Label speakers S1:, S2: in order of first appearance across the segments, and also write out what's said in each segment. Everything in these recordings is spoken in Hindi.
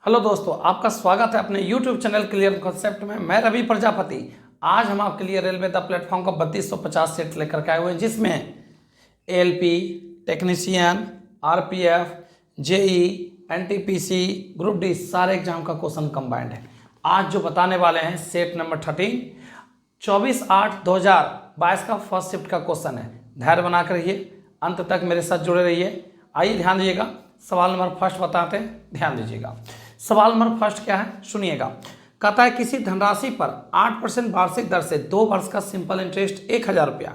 S1: हेलो दोस्तों, आपका स्वागत है अपने YouTube चैनल क्लियर कॉन्सेप्ट में। मैं रवि प्रजापति। आज हम आपके लिए रेलवे द प्लेटफॉर्म का 3250 सेट लेकर के आए हुए हैं, जिसमें ALP, technician, RPF, JE, NTPC, group D सारे एग्जाम का क्वेश्चन कंबाइंड है। आज जो बताने वाले हैं सेट नंबर 13 24/8/2022 का फर्स्ट शिफ्ट का क्वेश्चन है। धैर्य बनाकर रहिए, अंत तक मेरे साथ जुड़े रहिए। आइए ध्यान दीजिएगा, सवाल नंबर फर्स्ट बताते हैं, ध्यान दीजिएगा। सवाल नंबर फर्स्ट क्या है, सुनिएगा। कहता है किसी धनराशि पर 8% वार्षिक दर से 2 वर्ष का सिंपल इंटरेस्ट 1000 रुपया,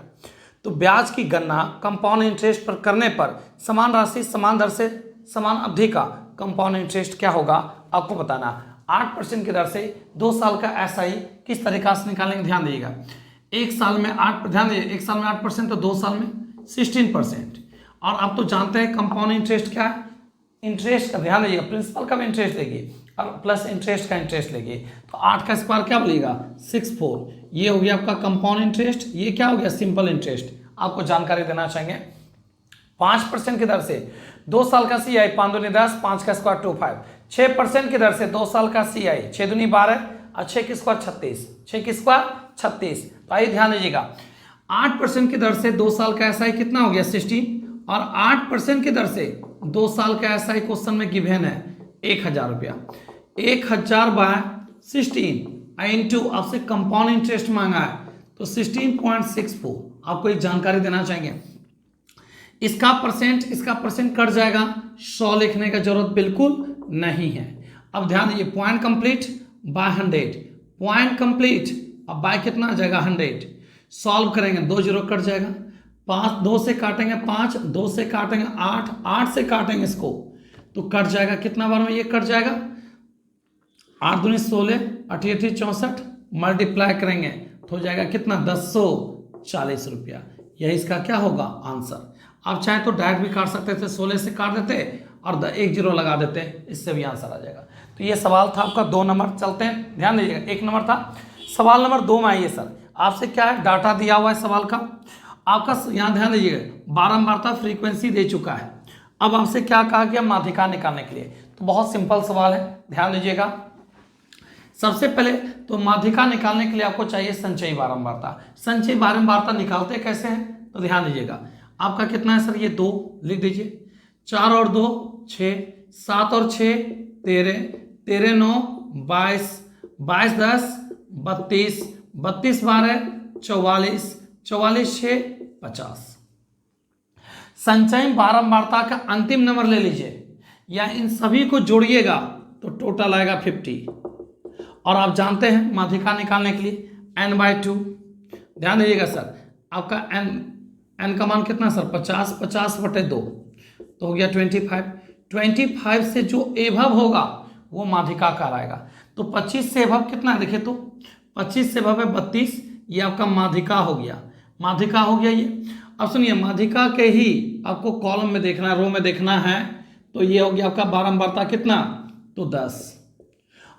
S1: तो ब्याज की गणना कंपाउंड इंटरेस्ट पर करने पर समान राशि समान दर से समान अवधि का कंपाउंड इंटरेस्ट क्या होगा, आपको बताना। 8% की दर से 2 साल का SI किस तरीका से निकालेंगे, ध्यान दीजिएगा। एक साल में 8, ध्यान दीजिए, एक साल में 8% तो 2 साल में 16%। और आप तो जानते हैं कंपाउंड इंटरेस्ट क्या है, इंटरेस्ट का ध्यान दीजिएगा, प्रिंसिपल का भी इंटरेस्ट लेगी और प्लस इंटरेस्ट का इंटरेस्ट लेगी। तो 8 का स्क्वायर क्या बोलिएगा, 64। ये हो गया आपका कंपाउंड इंटरेस्ट, ये क्या हो गया सिंपल इंटरेस्ट। आपको जानकारी देना चाहेंगे 5% की दर से 2 साल का CI 5 दूनी 10, 5 का स्क्वायर 25। 6% की दर से 2 साल का CI 6 दूनी 12 और 6 की स्क्वायर 36, 6 की स्क्वायर 36। तो आइए ध्यान दीजिएगा, 8% की दर से 2 साल का SI कितना हो गया 16, और 8% की दर से 2 साल का SI क्वेश्चन में गिवन है 1000 रुपया। 1000 बाय 16 इंटू आपसे कंपाउंड इंटरेस्ट मांगा है तो 16.64। आपको एक जानकारी देना चाहेंगे, इसका परसेंट कट जाएगा, 100 लिखने का जरूरत बिल्कुल नहीं है। अब ध्यान दीजिए, point complete bye 100, point complete अब बाय कितना आ जाएगा 100। सॉल्व करेंगे 2 जीरो कट जाएगा, 5 2 से काटेंगे 5, 2 से काटेंगे 8, 8 से काटेंगे इसको तो कट जाएगा, कितना बार में ये कट जाएगा, 8 दूनी 16, 8 64, मल्टीप्लाई करेंगे तो हो जाएगा कितना 1040 रुपया। यही इसका क्या होगा आंसर। आप चाहे तो डायरेक्ट भी काट सकते थे, 16 से काट देते और 1 जीरो लगा देते, इससे भी आंसर आ जाएगा। तो ये सवाल था आपका 2 नंबर। चलते हैं, ध्यान दीजिएगा, 1 नंबर था। सवाल नंबर 2 में आइए सर, आपसे क्या है, डाटा दिया हुआ है सवाल का आपका, यहाँ ध्यान दीजिएगा, बारंबारता फ्रीक्वेंसी दे चुका है। अब आपसे क्या कहा गया, माध्यिका निकालने के लिए। तो बहुत सिंपल सवाल है, ध्यान दीजिएगा। सबसे पहले तो माध्यिका निकालने के लिए आपको चाहिए संचयी बारंबारता। संचयी बारंबारता निकालते कैसे हैं, तो ध्यान दीजिएगा। आपका कितना है सर, ये 2 लिख दीजिए, 4 और 2 6, 7 और 6 13, 13 9 22, 22 10 32, 32 12 44, 44 6 50। संचयी बारंबारता का अंतिम नंबर ले लीजिए या इन सभी को जोड़िएगा तो टोटल आएगा 50। और आप जानते हैं माध्यिका निकालने के लिए n/2, ध्यान दीजिएगा सर, आपका n का मान कितना सर 50, 50/2 तो हो गया 25। 25 से जो एभव होगा वो माध्यिका कहलाएगा। तो 25 से एभव कितना है, देखिए तो 25 से एभव है 32, ये आपका माध्यिका हो गया, माध्यिका हो गया ये। अब सुनिए, माध्यिका के ही आपको कॉलम में देखना है, रो में देखना है, तो ये हो गया आपका बारंबारता कितना, तो 10।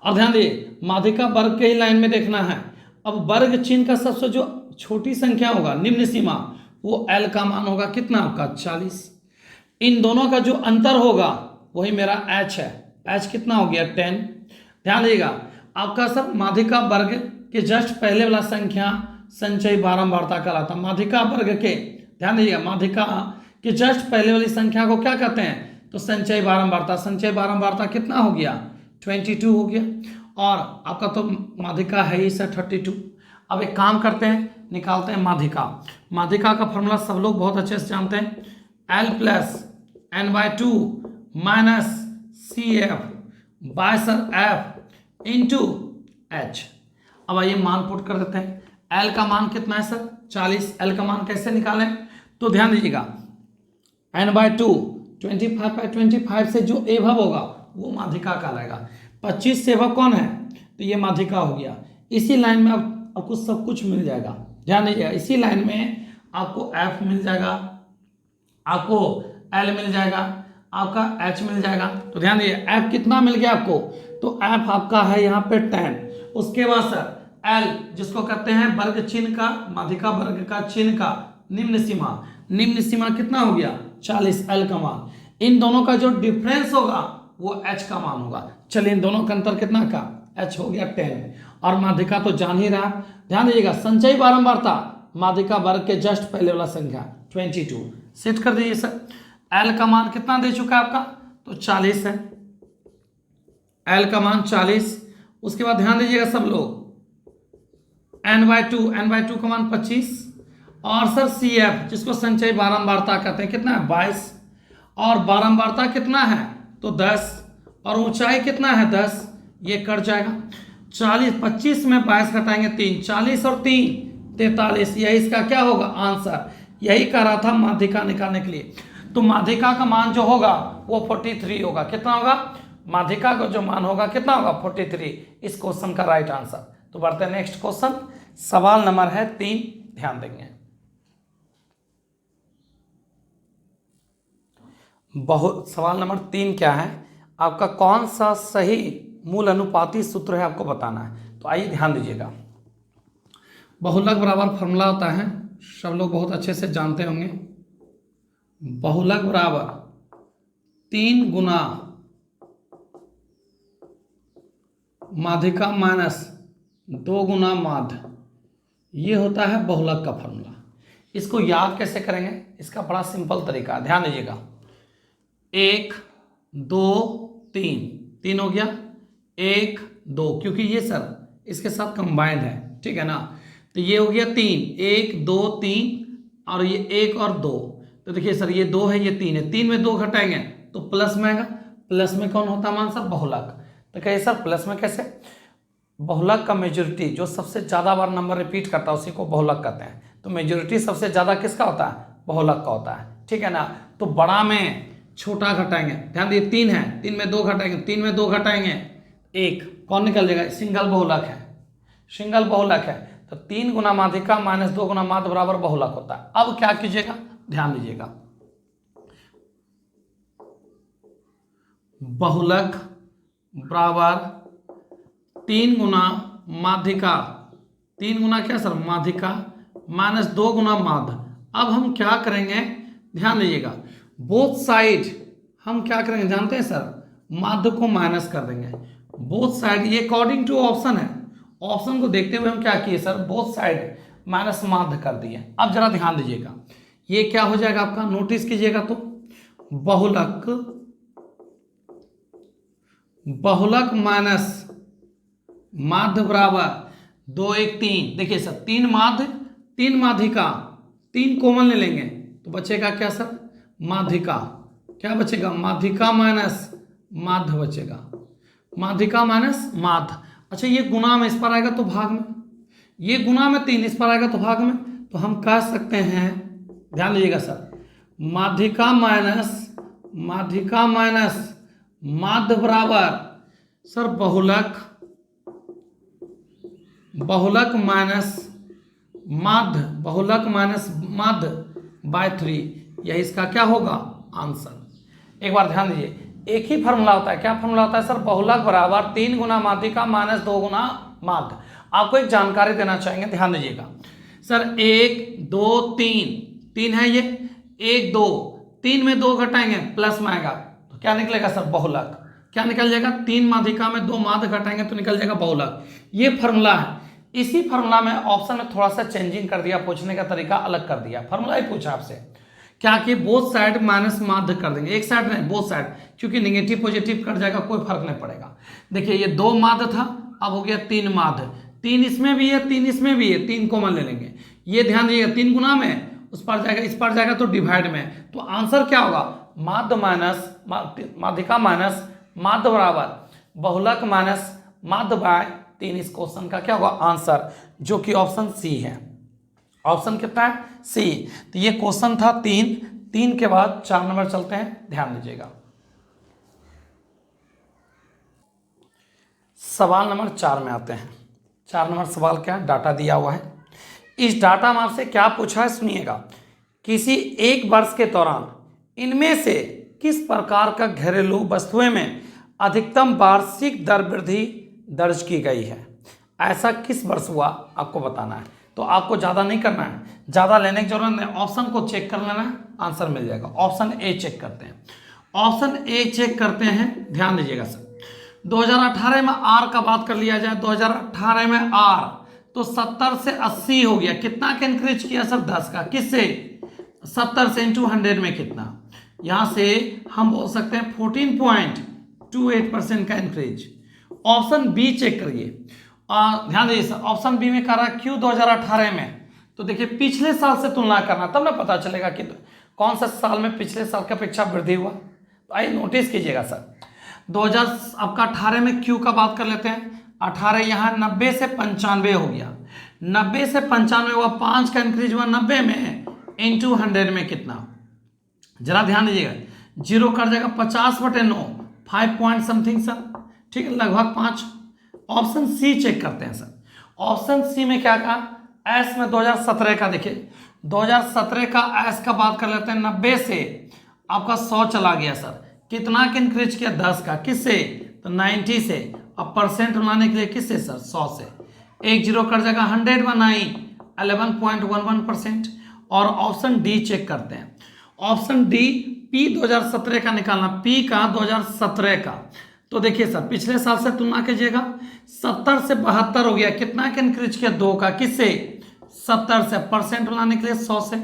S1: और ध्यान दिए, माध्यिका वर्ग के ही लाइन में देखना है। अब वर्ग चिन्ह का सबसे जो छोटी संख्या होगा, निम्न सीमा, वो L का मान होगा कितना आपका 40। इन दोनों का जो अंतर होगा वही मेरा H है, H कितना हो गया 10। ध्यान दीजिएगा, आपका सर माध्यिका वर्ग के जस्ट पहले वाला संख्या संचयी बारंबारता कहलाता। माध्यिका वर्ग के, ध्यान दीजिएगा, माध्यिका के जस्ट पहले वाली संख्या को क्या कहते हैं, तो संचयी बारंबारता। संचयी बारंबारता कितना हो गया 22 हो गया, और आपका तो माध्यिका है ही सर 32। अब एक काम करते हैं, निकालते हैं माध्यिका। माध्यिका का फॉर्मूला सब लोग बहुत अच्छे से जानते हैं, L + n/2 - CF by sir F into H। अब आइए मान पुट कर देते हैं। L का मान कितना है सर 40। L का मान कैसे निकालें, तो ध्यान दीजिएगा, n/2 25/25 से जो एभव होगा वो माध्यिका कहलाएगा। 25 से एभव कौन है, तो ये माध्यिका हो गया। इसी लाइन में आपको सब कुछ मिल जाएगा, ध्यान दीजिएगा, इसी लाइन में आपको F मिल जाएगा, आपको L मिल जाएगा, आपका H मिल जाएगा। तो ध्यान दीजिए, F कितना मिल गया आपको, तो F आपका है यहाँ पे 10। उसके बाद सर L जिसको कहते हैं वर्ग चिन्ह का, माध्यिका वर्ग का चिन्ह का निम्न सीमा, निम्न सीमा कितना हो गया 40, L का मान। इन दोनों का जो डिफरेंस होगा वो h का मान होगा। चलिए इन दोनों का अंतर कितना का, h हो गया 10 और माध्यिका तो जान ही रहा। ध्यान दीजिएगा संचयी बारंबारता माध्यिका वर्ग के जस्ट पहले वाला संख्या 22 सेट कर दीजिए सर। l का मान कितना दे चुका है आपका, तो 40 है, l का मान 40। उसके बाद ध्यान दीजिएगा सब लोग n/2 का मान 25 और सर CF जिसको संचयी बारंबारता कहते हैं कितना है 22 और बारंबारता कितना है तो 10 और ऊंचाई कितना है 10, ये कट जाएगा। 40 25 में 22 घटाएंगे 3, 40 और 3 43, यही इसका क्या होगा आंसर। यही कह रहा था माध्यिका निकालने के लिए। तो माध्यिका का मान जो होगा वो 43 होगा। कितना होगा, माध्यिका का जो मान होगा कितना होगा 43, इस क्वेश्चन का राइट आंसर। तो बढ़ते हैं नेक्स्ट क्वेश्चन, सवाल नंबर है 3, ध्यान देंगे। सवाल नंबर 3 क्या है आपका, कौन सा सही मूल अनुपाती सूत्र है आपको बताना है। तो आइए ध्यान दीजिएगा। बहुलक बराबर फॉर्मूला होता है, सब लोग बहुत अच्छे से जानते होंगे। बहुलक बराबर 3 गुना माध्यिका माइनस 2 गुना माध्य, ये होता है बहुलक का फॉर्मूला। इसको याद कैसे करेंगे, इसका बड़ा सिंपल तरीका है, ध्यान दीजिएगा। 1 2 3 हो गया, 1 2 क्योंकि ये सर इसके साथ कंबाइंड है, ठीक है ना। तो ये हो गया 3, 1 2 3 और ये 1 और 2। तो देखिए सर ये 2 है, ये 3 है, 3 में 2 घटाएंगे तो प्लस में आएगा। प्लस में कौन होता है मान सर बहुलक। तो कहिए सर प्लस में कैसे, बहुलक का मेजोरिटी जो सबसे ज़्यादा बार नंबर रिपीट करता है उसी को बहुलक कहते हैं। तो मेजोरिटी सबसे ज़्यादा किसका होता है, बहुलक का होता है, ठीक है ना। तो बड़ा में छोटा घटाएंगे, ध्यान दिए 3 है, 3 में 2 घटाएंगे, 3 में 2 घटाएंगे 1, कौन निकल जाएगा, सिंगल बहुलक है, सिंगल बहुलक है। तो 3 गुना माध्यिका माइनस 2 गुना माध्य बराबर बहुलक होता है। अब क्या कीजिएगा, ध्यान दीजिएगा, बहुलक बराबर 3 गुना माध्यिका, 3 गुना क्या सर माध्यिका माइनस 2 गुना माध्य। अब हम क्या करेंगे, ध्यान दीजिएगा, बोथ साइड हम क्या करेंगे जानते हैं सर, माध्य को माइनस कर देंगे। बोथ साइड ये अकॉर्डिंग टू ऑप्शन है, ऑप्शन को देखते हुए हम क्या किए सर, बोथ साइड माइनस माध्य कर दिए। अब जरा ध्यान दीजिएगा, ये क्या हो जाएगा आपका, नोटिस कीजिएगा। तो बहुलक माइनस माध्य बराबर 2 1 3। देखिए सर 3 माध्य 3 माध्यिका, 3 कॉमन ले लेंगे तो बचेगा क्या सर, माध्यिका। क्या बचेगा, माध्यिका माइनस माध्य बचेगा, माध्यिका माइनस माध्य। अच्छा ये गुना में इस पर आएगा तो भाग में, ये गुना में 3 इस पर आएगा तो भाग में। तो हम कह सकते हैं, ध्यान दीजिएगा सर, माध्यिका माइनस माध्य बराबर सर बहुलक माइनस माध्य बाय 3, यही इसका क्या होगा आंसर। एक बार ध्यान दीजिए, एक ही फॉर्मूला होता है, क्या फॉर्मूला होता है सर, बहुलक बराबर 3 गुना माध्यिका माइनस 2 गुना माध्य। आपको एक जानकारी देना चाहेंगे, ध्यान दीजिएगा सर, 1 2 3 है ये, 1 2 3 में 2 घटाएंगे प्लस में आएगा तो क्या निकलेगा सर बहुलक। क्या निकल जाएगा, 3 माध्यिका में 2 माध्य घटाएंगे तो निकल जाएगा बहुलक। ये फॉर्मूला है। इसी फॉर्मूला में ऑप्शन में थोड़ा सा चेंजिंग कर दिया, पूछने का तरीका अलग कर दिया। फॉर्मूला ही पूछा आपसे क्या कि बोथ साइड माइनस माध्य कर देंगे, एक साइड नहीं बोथ साइड, क्योंकि नेगेटिव पॉजिटिव कट जाएगा कोई फर्क नहीं पड़ेगा। देखिए ये 2 माध्य था, अब हो गया 3 माध्य, 3 इसमें भी है 3 इसमें भी है, 3 कॉमन ले लेंगे। ये ध्यान दीजिएगा 3 गुना में उस पर जाएगा इस पर जाएगा तो डिवाइड में, तो आंसर क्या होगा, माध्य माइनस माध्यिका माइनस माध्य बराबर बहुलक माइनस माध्य बाय 3। इस क्वेश्चन का क्या होगा आंसर, जो कि ऑप्शन सी है। ऑप्शन कितना है, सी। तो ये क्वेश्चन था 3 के बाद 4 नंबर चलते हैं, ध्यान दीजिएगा। सवाल नंबर 4 में आते हैं। 4 नंबर सवाल क्या है, डाटा दिया हुआ है। इस डाटा में आपसे क्या पूछा है सुनिएगा, किसी एक वर्ष के दौरान इनमें से किस प्रकार का घरेलू वस्तुएं में अधिकतम वार्षिक दर वृद्धि दर्ज की गई है, ऐसा किस वर्ष हुआ आपको बताना है। तो आपको ज़्यादा नहीं करना है, ज़्यादा लेने की जरूरत नहीं, ऑप्शन को चेक कर लेना है, आंसर मिल जाएगा। ऑप्शन ए चेक करते हैं, ऑप्शन ए चेक करते हैं, ध्यान दीजिएगा सर। 2018 में आर का बात कर लिया जाए, 2018 में आर तो 70 से 80 हो गया, कितना का इंक्रीज किया सर? 10 का। किससे? 70 से इंटू 100 में कितना? यहां से हम बोल सकते हैं 14.28% का इंक्रीज। ऑप्शन बी चेक करिए, ध्यान दीजिए सर। ऑप्शन बी में कह रहा है क्यों 2018 में, तो देखिए पिछले साल से तुलना करना, तब ना पता चलेगा कि कौन सा साल में पिछले साल की अपेक्षा वृद्धि हुआ। तो आइए नोटिस कीजिएगा सर, 2018 में क्यू का बात कर लेते हैं। 18 यहाँ 90 से 95 हो गया, 90 से 95 हुआ, 5 का इंक्रीज हुआ 90 में, इंटू 100 में कितना? जरा ध्यान दीजिएगा, जीरो कर जाएगा 50/9, 5 पॉइंट समथिंग सर, ठीक है, लगभग 5। ऑप्शन सी चेक करते हैं सर। ऑप्शन सी में क्या कहा? एस में 2017 का, देखिए 2017 का एस का बात कर लेते हैं। 90 से आपका 100 चला गया सर, कितना का इंक्रीज किया? 10 का। किससे? तो 90 से। अब परसेंट बनाने के लिए किससे सर? 100 से। एक जीरो कर जाएगा 100 में 9, 11.11%। और ऑप्शन डी चेक करते हैं। ऑप्शन डी पी 2017 का निकालना, पी का 2017 का, तो देखिए सर पिछले साल से तुलना कीजिएगा, 70 से 72 हो गया, कितना का इंक्रीज किया? 2 का। किससे? 70 से। परसेंट बनाने के लिए 100 से।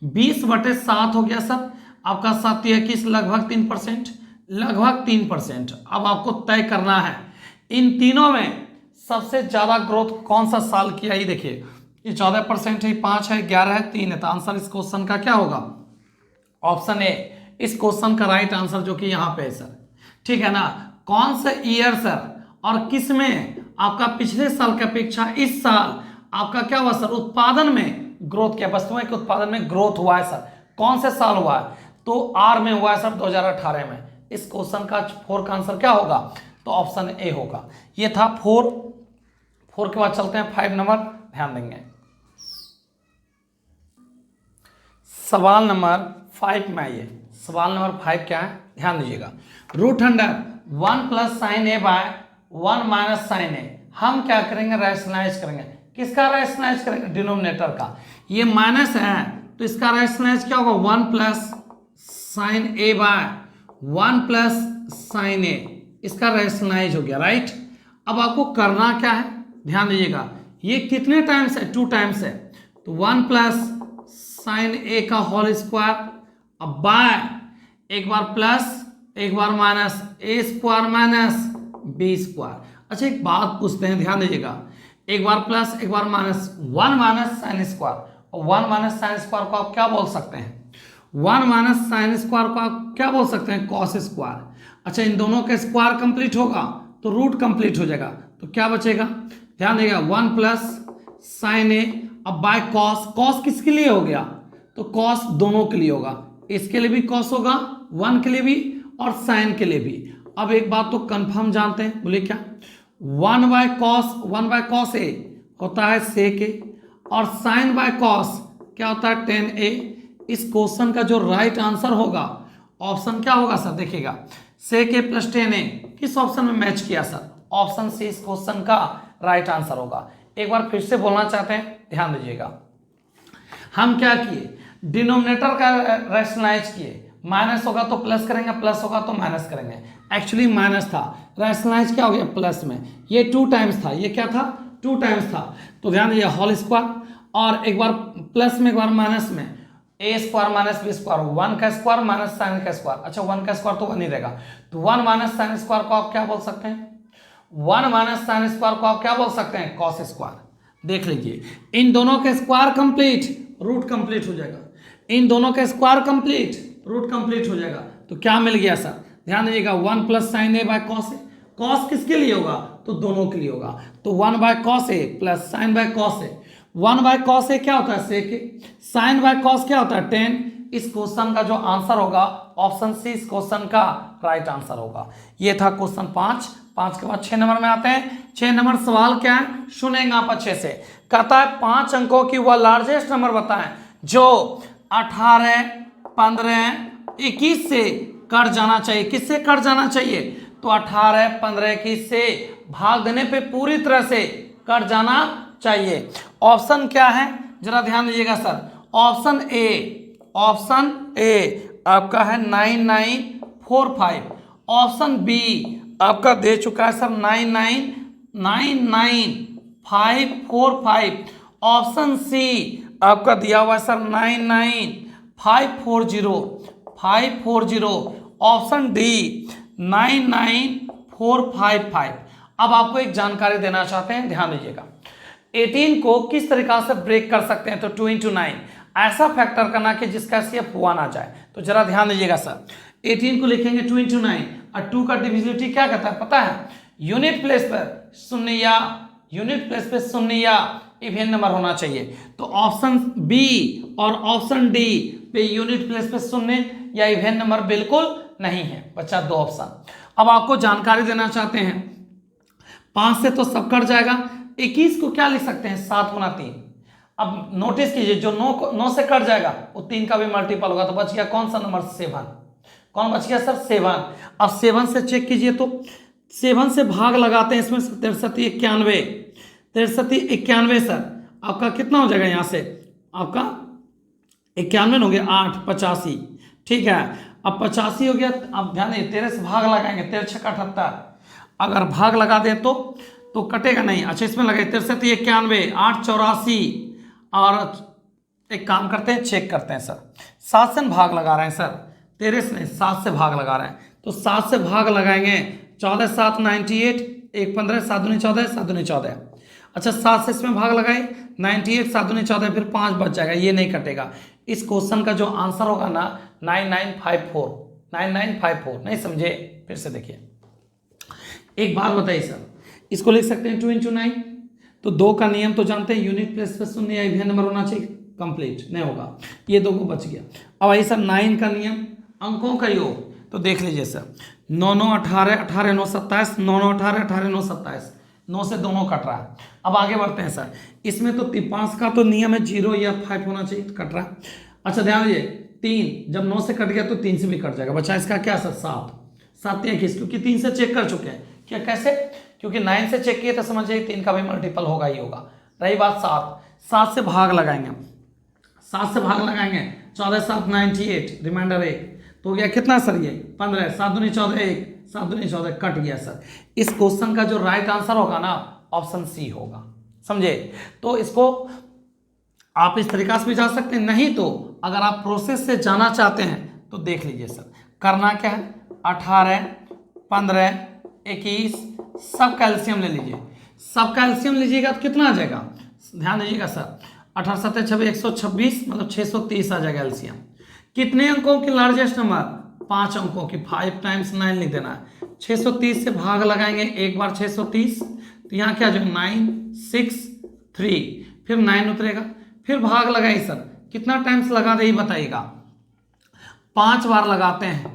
S1: 20/7 हो गया सर आपका, 7 21, लगभग 3%, लगभग 3%। अब आपको तय करना है इन तीनों में सबसे ज्यादा ग्रोथ कौन सा साल किया। ये देखिए, ये 14% है, 5 है, 11 है, 3 है। तो आंसर इस क्वेश्चन का क्या होगा? ऑप्शन ए इस क्वेश्चन का राइट आंसर, जो कि यहाँ पे है सर, ठीक है ना। कौन सा ईयर सर, और किस में आपका पिछले साल की अपेक्षा इस साल आपका क्या हुआ सर? उत्पादन में ग्रोथ किया, वस्तुओं के उत्पादन में ग्रोथ हुआ है सर। कौन से साल हुआ है? तो आर में हुआ है सर, 2018 में। इस क्वेश्चन का 4 का आंसर क्या होगा? तो ऑप्शन ए होगा। ये था 4 के बाद चलते हैं 5 नंबर, ध्यान देंगे। सवाल नंबर 5 में आइए। सवाल नंबर 5 क्या है? ध्यान दीजिएगा। √100 + sin a / 1 - sin a, हम क्या करेंगे? रैशनलाइज करेंगे। किसका रैशनलाइज करेंगे? डिनोमिनेटर का। ये माइनस है तो इसका रैशनलाइज क्या होगा? 1 + sin a / 1 + sin a, इसका रैशनलाइज हो गया, राइट। अब आपको करना क्या है? ध्यान दीजिएगा, ये कितने टाइम्स है? 2 टाइम्स है, तो 1 + sin a का होल स्क्वायर, अब बाय एक बार प्लस एक बार माइनस, a² - b²। अच्छा एक बात पूछते हैं, ध्यान दीजिएगा, एक बार प्लस एक बार माइनस, 1 - sin², और 1 - sin² को आप क्या बोल सकते हैं? 1 - sin² को आप क्या बोल सकते हैं? cos²। अच्छा इन दोनों का स्क्वायर कंप्लीट होगा तो रूट कंप्लीट हो जाएगा, तो क्या बचेगा? ध्यान देगा, 1 + sin a, अब बाय कॉस, कॉस किसके लिए हो गया? तो कॉस दोनों के लिए होगा, इसके लिए भी कॉस होगा, 1 के लिए भी और साइन के लिए भी। अब एक बात तो कंफर्म जानते हैं, बोले क्या? 1/cos a होता है sec a, और sin बाय कॉस क्या होता है? tan a। इस क्वेश्चन का जो राइट आंसर होगा, ऑप्शन क्या होगा सर? देखिएगा, sec a + tan a किस ऑप्शन में मैच किया सर? ऑप्शन सी इस क्वेश्चन का राइट आंसर होगा। एक बार फिर से बोलना चाहते हैं, ध्यान दीजिएगा। हम क्या किए? डिनोमिनेटर का रैशनलाइज किए, माइनस होगा तो प्लस करेंगे, प्लस होगा तो माइनस करेंगे। एक्चुअली माइनस था, रैशनलाइज क्या हो गया? प्लस में। ये 2 टाइम्स था, ये क्या था? 2 टाइम्स था, तो ध्यान दीजिए, होल स्क्वायर, और एक बार प्लस में एक बार माइनस में, a² - b², 1 का स्क्वायर माइनस sin का स्क्वायर। अच्छा 1 का स्क्वायर तो 1 ही रहेगा, तो 1 - sin² को आप क्या बोल सकते हैं? 1 - sin² को आप क्या बोल सकते हैं? cos²। देख लीजिए, इन दोनों के स्क्वायर कंप्लीट, रूट कंप्लीट हो जाएगा, इन दोनों का स्क्वायर कंप्लीट, रूट कंप्लीट हो जाएगा, तो क्या मिल गया सर? ध्यान दीजिएगा, 1 + sin a / cos a। cos किसके लिए होगा? तो दोनों के लिए होगा, तो 1/cos a + sin/cos a। 1/cos a क्या होता है? sec a। sin/cos क्या होता है? tan। इस क्वेश्चन का जो आंसर होगा, ऑप्शन सी इस क्वेश्चन का राइट आंसर होगा। ये था क्वेश्चन 5। 5 के बाद 6 नंबर में आते हैं। 6 नंबर सवाल क्या है? सुनेंगे आप अच्छे से। कहता है 5 अंकों की वह लार्जेस्ट नंबर बताएं जो 18, 15, 21 से कट जाना चाहिए। किससे कट जाना चाहिए? तो 18, 15, 21 से भाग देने पे पूरी तरह से कट जाना चाहिए। ऑप्शन क्या है? जरा ध्यान दीजिएगा सर। ऑप्शन ए आपका है 9, 9, 5। ऑप्शन बी आपका दे चुका है सर 9999,545। ऑप्शन सी आपका दिया हुआ है सर 99,540,540। Option D 99,455। अब आपको एक जानकारी देना चाहते हैं, ध्यान दीजिएगा। 18 को किस तरीका से ब्रेक कर सकते हैं, तो 2 into 9 ऐसा फैक्टर करना कि जिसका CF 1 आ जाए। तो जरा ध्यान दीजिएगा सर, 18 को लिखेंगे 2 into 9 और 2 का डिविजिबिलिटी क्या कहता है पता है, यूनिट प्लेस पर शून्य या इवन नंबर होना चाहिए। तो ऑप्शन बी और ऑप्शन डी पे यूनिट प्लेस पे शून्य या इवन नंबर बिल्कुल नहीं है, बच्चा 2 ऑप्शन। अब आपको जानकारी देना चाहते हैं, 5 से तो सब कट जाएगा, 21 को क्या लिख सकते हैं, 7 गुना 3। अब नोटिस कीजिए, जो 9 से कट जाएगा वो 3 का भी मल्टीपल होगा, तो बच गया कौन सा नंबर, 7। कौन बच गया सर, 7। अब 7 से चेक कीजिए, तो 7 से भाग लगाते हैं, इसमें 63 सर आपका कितना हो जाएगा, यहाँ से आपका 91 हो गया, 8 85, ठीक है। अब 85 हो गया, अब ध्यान दीजिए 13 से भाग लगाएंगे, 13 6 78, अगर भाग लगा दे तो कटेगा नहीं। अच्छा इसमें लगे 63 91 8 84, और एक काम करते हैं, चेक करते हैं सर, 7 से भाग लगा रहे हैं सर, 13 से नहीं 7 से भाग लगा रहे हैं, तो 7 से भाग लगाएंगे, 14 7 98, 1 15 7 दूनी 14 7 दूनी 14। अच्छा 7 से इसमें भाग लगाए, 98 7 दूनी 14, फिर 5 बच जाएगा, ये नहीं कटेगा। इस क्वेश्चन का जो आंसर होगा ना 9954 नहीं समझे, फिर से देखिए। एक बात बताइए सर, इसको लिख सकते हैं 2 into 9, तो 2 का नियम तो जानते हैं, यूनिट प्लेस पे शून्य या इवन नंबर होना चाहिए, कंप्लीट नहीं होगा, ये 2 को बच गया। अब आइए सर 9 का नियम, अंकों का योग, तो देख लीजिए सर 9 9 18 18 9 27, 9 9 18 18 9 27, 9 से दोनों कट रहा है। अब आगे बढ़ते हैं सर, इसमें तो 5 का तो नियम है 0 या 5 होना चाहिए, कट रहा है। अच्छा ध्यान दीजिए, 3 जब 9 से कट गया तो 3 से भी कट जाएगा, बचा इसका क्या सर 7 या 21, क्योंकि 3 से चेक कर चुके हैं। क्या कैसे, क्योंकि 9 से चेक किए तो समझ जाइए 3 का भी मल्टीपल होगा ही होगा। रही बात 7 से भाग लगाएंगे, 7 से भाग लगाएंगे, 14 7 98, रिमाइंडर 1, तो हो गया कितना सर ये 15, 7 दूनी 14 1, 7 दूनी 14, कट गया सर। इस क्वेश्चन का जो राइट आंसर होगा ना ऑप्शन सी होगा, समझे। तो इसको आप इस तरीका से भी जा सकते हैं, नहीं तो अगर आप प्रोसेस से जाना चाहते हैं तो देख लीजिए सर, करना क्या है, 18 15 21 सब कैल्शियम ले लीजिए, सब कैल्शियम लीजिएगा तो कितना आ जाएगा, ध्यान दीजिएगा सर, 18 7 26 126, मतलब 630 आ जाएगा एलसीएम। कितने अंकों की लार्जेस्ट नंबर, 5 अंकों की, 5 टाइम्स 9 लिख देना है। 630 से भाग लगाएंगे, एक बार 630, तो यहाँ क्या जो 9 6 3, फिर 9 उतरेगा, फिर भाग लगाइए सर, कितना टाइम्स लगा दे बताइएगा, 5 बार लगाते हैं,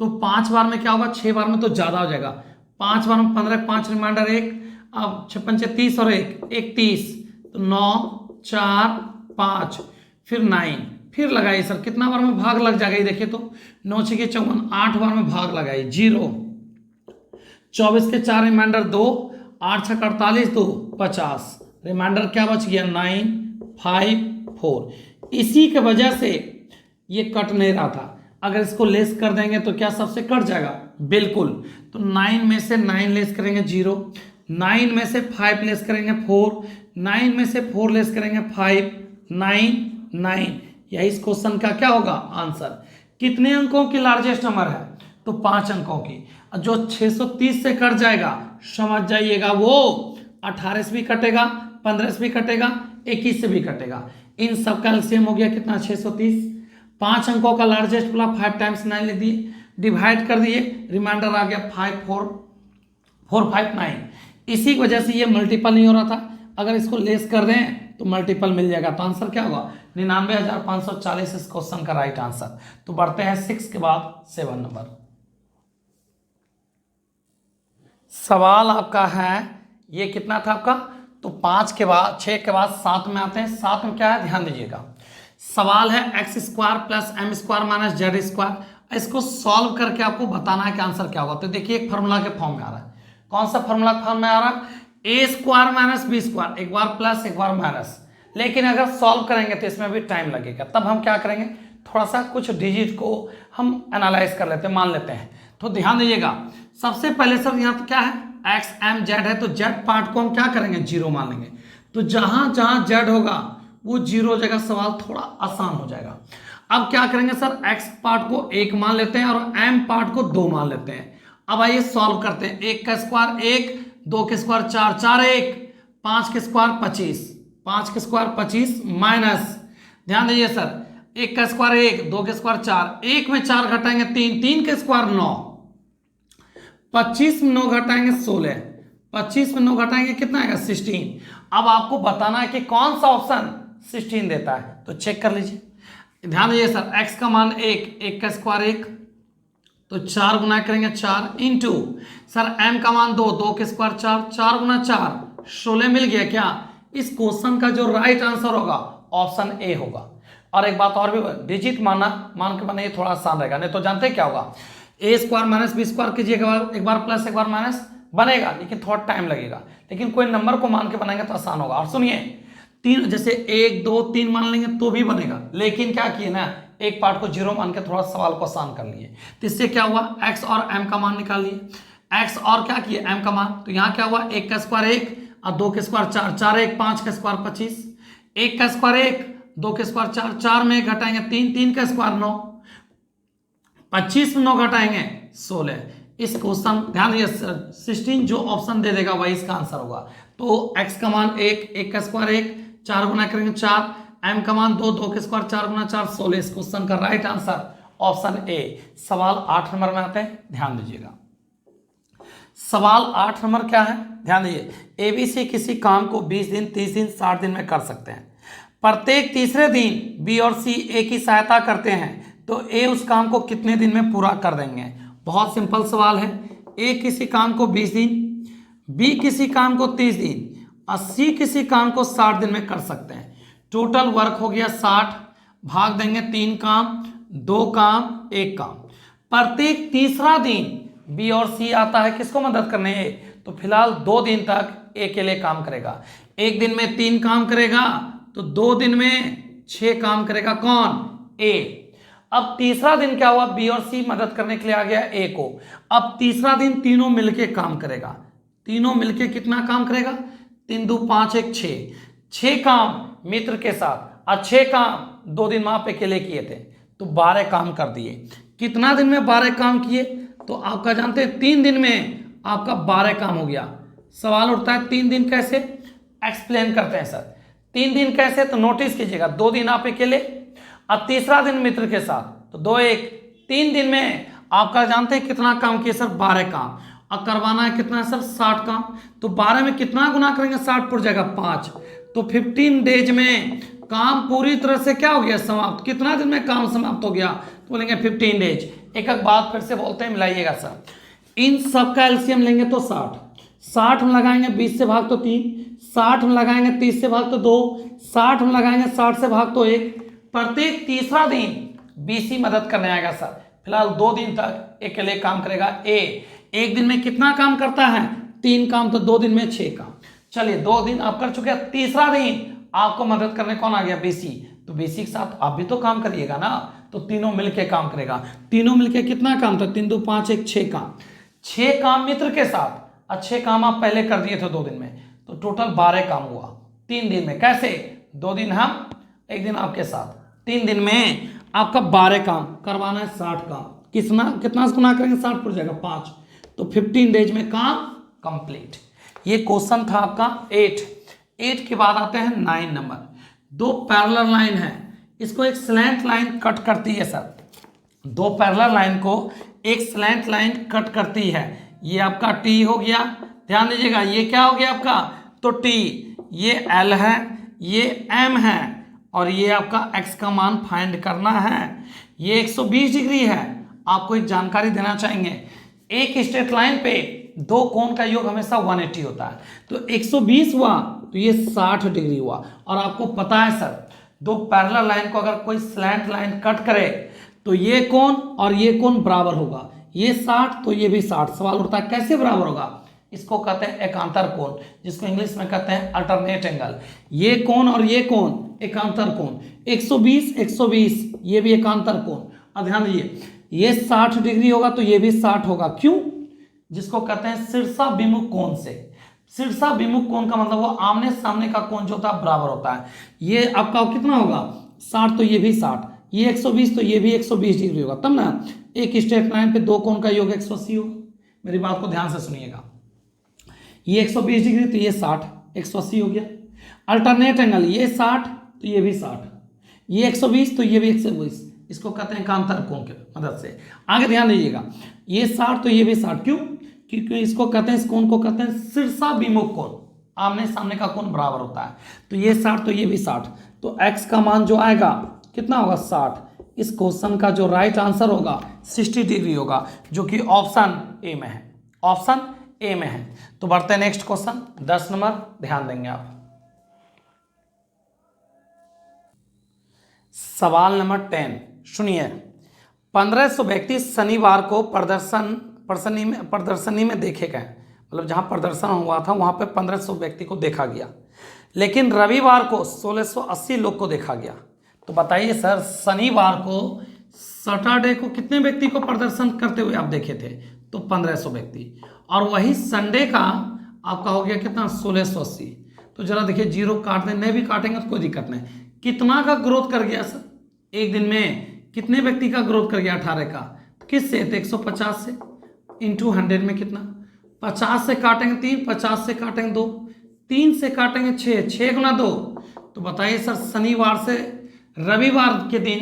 S1: तो 5 बार में क्या होगा, 6 बार में तो ज़्यादा हो जाएगा, 5 बार में 15 5 रिमाइंडर 1, अब 56 30 और 1 31, तो 9 4 5, फिर 9, फिर लगाइए सर, कितना बार में भाग लग जाएगा ये देखिए, तो 9 6 54, 8 बार में भाग लगाइए, 0 24 के 4 रिमाइंडर 2, 8 6 48 2 50, रिमाइंडर क्या बच गया 9 5 4। इसी के वजह से ये कट नहीं रहा था, अगर इसको लेस कर देंगे तो क्या सबसे कट जाएगा, बिल्कुल। तो 9 में से 9 लेस करेंगे 0, 9 में से 5 लेस करेंगे 4, 9 में से 4 लेस करेंगे 5, 9 9, यही इस क्वेश्चन का क्या होगा आंसर। कितने अंकों की लार्जेस्ट नंबर है, तो 5 अंकों की। जो 630 से कट जाएगा समझ जाइएगा वो 18 से भी कटेगा, 15 से भी कटेगा, 21 से भी कटेगा, इन सब का एलसीएम हो गया कितना 630। 5 अंकों का लार्जेस्ट बोला, 5 टाइम्स 9 लिख दिए, डिवाइड कर दिए, रिमाइंडर आ गया 5 4 4 5 9। इसी की वजह से ये मल्टीपल नहीं हो रहा था, अगर इसको लेस कर दें तो मल्टीपल मिल जाएगा, तो आंसर क्या होगा 99,540 इस क्वेश्चन का राइट आंसर। तो बढ़ते हैं 6 के बाद 7 नंबर सवाल आपका है, ये कितना था आपका, तो 5 के बाद 6 के बाद 7 में आते हैं। 7 में क्या है ध्यान दीजिएगा, सवाल है x² plus m² minus z²। इसको सॉल्व करके आपको बताना है कि आंसर क्या होगा। तो देखिए एक फार्मूला के फॉर्म में आ रहा है, कौन सा फार्मूला फॉर्म में आ रहा है, a² माइनस b², एक बार प्लस एक बार माइनस। लेकिन अगर सॉल्व करेंगे तो इसमें भी टाइम लगेगा, तब हम क्या करेंगे थोड़ा सा कुछ डिजिट को हम एनालाइज कर लेते हैं, मान लेते हैं। तो ध्यान दीजिएगा, सबसे पहले सर यहाँ पे क्या है, एक्स एम जेड है, तो जेड पार्ट को हम क्या करेंगे, जीरो मान लेंगे। तो जहां जहां जेड होगा वो जीरो हो जाएगा, सवाल थोड़ा आसान हो जाएगा। अब क्या करेंगे सर, एक्स पार्ट को 1 मान लेते हैं और एम पार्ट को 2 मान लेते हैं। अब आइए सॉल्व करते हैं। 1 का स्क्वायर 1, 2 के स्क्वायर 4, 4 1, 5 के स्क्वायर 25, 5 के स्क्वायर 25 माइनस, ध्यान दीजिए सर, 1 का स्क्वायर 1, 2 के स्क्वायर 4, 1 में 4 घटाएंगे 3, 3 के स्क्वायर 9, 25 में 9 घटाएंगे 16, 25 में 9 घटाएंगे कितना आएगा 16। अब आपको बताना है कि कौन सा ऑप्शन 16 देता है, तो चेक कर लीजिए। ध्यान दीजिए सर, x का मान 1, 1 का स्क्वायर 1, तो 4 गुना करेंगे 4 इंटू सर m का मान 2, 2 के स्क्वायर 4, 4 गुना 4 16 मिल गया क्या। इस क्वेश्चन का जो राइट आंसर होगा ऑप्शन ए होगा। और एक बात और भी, डिजिट मान के बना, ये थोड़ा आसान रहेगा, नहीं तो जानते हैं क्या होगा, ए स्क्वायर माइनस बी स्क्वायर कीजिएगा, एक बार प्लस एक बार माइनस बनेगा, लेकिन थोड़ा टाइम लगेगा। लेकिन कोई नंबर को मान के बनाएंगे तो आसान होगा। और सुनिए, 3 जैसे 1 2 3 मान लेंगे तो भी बनेगा, लेकिन क्या किए ना, एक पार्ट को 0 मान के थोड़ा सवाल को आसान कर लिए। तो इससे क्या हुआ, x और m का मान निकाल लिए, x और क्या किए m का मान। तो यहाँ क्या हुआ, 1 का स्क्वायर 1 और 2 के स्क्वायर 4, 4 1, 5 का स्क्वायर 25, 1 का स्क्वायर 1, 2 के स्क्वायर 4, 4 में घटाएंगे 3, 3 का स्क्वायर 9, 25 में 9 घटाएंगे 16। इस क्वेश्चन ध्यान दीजिए, 16 जो ऑप्शन दे देगा वही इसका आंसर होगा। तो x का मान 1, 1 का स्क्वायर 1, 4 गुना करेंगे 4, m का मान 2, 2 के स्क्वायर 4 गुना 4 16। इस क्वेश्चन का राइट आंसर ऑप्शन ए। सवाल 8 नंबर में आते हैं, ध्यान दीजिएगा। सवाल 8 नंबर क्या है, ध्यान दीजिए। एबीसी किसी काम को 20 दिन, 30 दिन, 60 दिन में कर सकते हैं। प्रत्येक तीसरे दिन बी और सी ए की सहायता करते हैं, तो ए उस काम को कितने दिन में पूरा कर देंगे। बहुत सिंपल सवाल है। ए किसी काम को 20 दिन, बी किसी काम को 30 दिन और सी किसी काम को 60 दिन में कर सकते हैं। टोटल वर्क हो गया 60, भाग देंगे 3 काम, 2 काम, 1 काम। प्रत्येक तीसरा दिन बी और सी आता है किसको मदद करने, ए। तो फिलहाल 2 दिन तक ए के लिए काम करेगा। 1 दिन में 3 काम करेगा, तो 2 दिन में 6 काम करेगा, कौन, ए। अब तीसरा दिन क्या हुआ, बी और सी मदद करने के लिए आ गया ए को। अब तीसरा दिन तीनों मिलके काम करेगा, तीनों मिलके कितना काम करेगा, 3 2 5 1 6, 6 काम मित्र के साथ और 6 काम 2 दिन वहां पे अकेले किए थे, तो 12 काम कर दिए। कितना दिन में 12 काम किए, तो आपका जानते हैं 3 दिन में आपका 12 काम हो गया। सवाल उठता है 3 दिन कैसे, एक्सप्लेन करते हैं सर। 3 दिन कैसे, तो नोटिस कीजिएगा, 2 दिन आप अकेले और तीसरा दिन मित्र के साथ, तो 2 1 3 दिन में आपका जानते हैं कितना काम किए सर, 12 काम। और करवाना है कितना है सर, 60 काम। तो 12 में कितना गुना करेंगे, 60 पड़ जाएगा 5, तो 15 डेज में काम पूरी तरह से क्या हो गया, समाप्त। कितना दिन में काम समाप्त हो गया, तो बोलेंगे 15 डेज। एक एक बात फिर से बोलते हैं, मिलाइएगा सर। इन सब का एलसीएम लेंगे तो 60, 60 में लगाएंगे 20 से भाग तो 3, 60 में लगाएंगे 30 से भाग तो 2, 60 में लगाएंगे 60 से भाग तो 1। प्रत्येक तीसरा दिन बीसी मदद करने आएगा सर। फिलहाल 2 दिन तक अकेले काम करेगा ए। 1 दिन में कितना काम करता है, 3 काम, तो 2 दिन में 6 काम। चलिए 2 दिन आप कर चुके हैं, तीसरा दिन आपको मदद करने कौन आ गया, बीसी। तो बीसी के साथ आप भी तो काम करिएगा ना, तो तीनों मिलके काम करेगा। तीनों मिलके कितना काम था, 3 2 5 1 6 काम। 6 काम मित्र के साथ, अच्छे काम आप पहले कर दिए थे 2 दिन में, तो टोटल 12 काम हुआ 3 दिन में। कैसे, 2 दिन हम, 1 दिन आपके साथ, 3 दिन में आपका 12 काम करवाना है, 60 काम। कितना गुना करेंगे, 60 पड़ जाएगा 5, तो 15 डेज में काम कंप्लीट। ये क्वेश्चन था आपका 8 के बाद आते हैं 9 नंबर। 2 पैरेलल लाइन है, इसको एक स्लैंट लाइन कट करती है सर। 2 पैरेलल लाइन को एक स्लैंट लाइन कट करती है। ये आपका टी हो गया, ध्यान दीजिएगा, ये क्या हो गया आपका, तो टी, ये एल है, ये एम है, और ये आपका x का मान फाइंड करना है। ये 120 डिग्री है। आपको एक जानकारी देना चाहेंगे, एक स्ट्रेट लाइन पे 2 कोण का योग हमेशा 180 होता है, तो 120 हुआ तो ये 60 डिग्री हुआ। और आपको पता है सर, 2 पैरेलल लाइन को अगर कोई स्लैंट लाइन कट करे तो ये कोण और ये कोण बराबर होगा, ये 60 तो ये भी 60। सवाल उठता है कैसे बराबर होगा, इसको कहते हैं एकांतर कोण, जिसको इंग्लिश में कहते हैं अल्टरनेट एंगल। ये कोण और ये कोण एकांतर कोण, 120 120 ये भी एकांतर कोण। और ध्यान दीजिए ये 60 डिग्री होगा तो ये भी 60 होगा, क्यों? जिसको कहते हैं शीर्षाभिमुख कोण से। शीर्षाभिमुख कोण का मतलब वो आमने सामने का कोण जो होता है बराबर होता है। ये आपका कितना होगा 60 तो ये भी 60, ये 120 तो ये भी 120 डिग्री होगा, तब ना एक स्ट्रेट लाइन पे दो कोण का योग 180 होगा। मेरी बात को ध्यान से सुनिएगा, ये 120 डिग्री तो ये 60 180 हो गया। अल्टरनेट एंगल ये 60 तो ये भी 60, ये 120 तो ये भी 120, इसको कहते हैं एकांतर कोण के मदद से। आगे ध्यान दीजिएगा ये 60 तो ये भी 60, क्यों? क्योंकि इसको कहते हैं, इस कोण को कहते हैं शीर्षाभिमुख कोण, आमने सामने का कोण बराबर होता है। तो ये 60 तो ये भी 60, तो x का मान जो आएगा कितना होगा 60। इस क्वेश्चन का जो राइट आंसर होगा 60 डिग्री होगा, जो कि ऑप्शन ए में है, ऑप्शन ए में है। तो बढ़ते हैं नेक्स्ट क्वेश्चन 10 नंबर, ध्यान देंगे आप। सवाल नंबर 10 सुनिए। 1500 व्यक्ति शनिवार को प्रदर्शनी में देखे गए, मतलब जहां प्रदर्शन हुआ था वहां पे 1500 व्यक्ति को देखा गया, लेकिन रविवार को 1680 लोग को देखा गया। तो बताइए सर शनिवार को, सैटरडे को कितने व्यक्ति को प्रदर्शन करते हुए आप देखे थे? तो 1500 व्यक्ति, और वही संडे का आपका हो गया कितना 1680। तो जरा देखिए जीरो काट दें, नहीं भी काटेंगे तो कोई दिक्कत नहीं। कितना का ग्रोथ कर गया सर एक दिन में, कितने व्यक्ति का ग्रोथ कर गया 18 का, किससे? तो 150 से, इंटू 100 में कितना, 50 से काटेंगे 3, 50 से काटेंगे 2, 3 से काटेंगे 6, 6 गुना 2। तो बताइए सर शनिवार से रविवार के दिन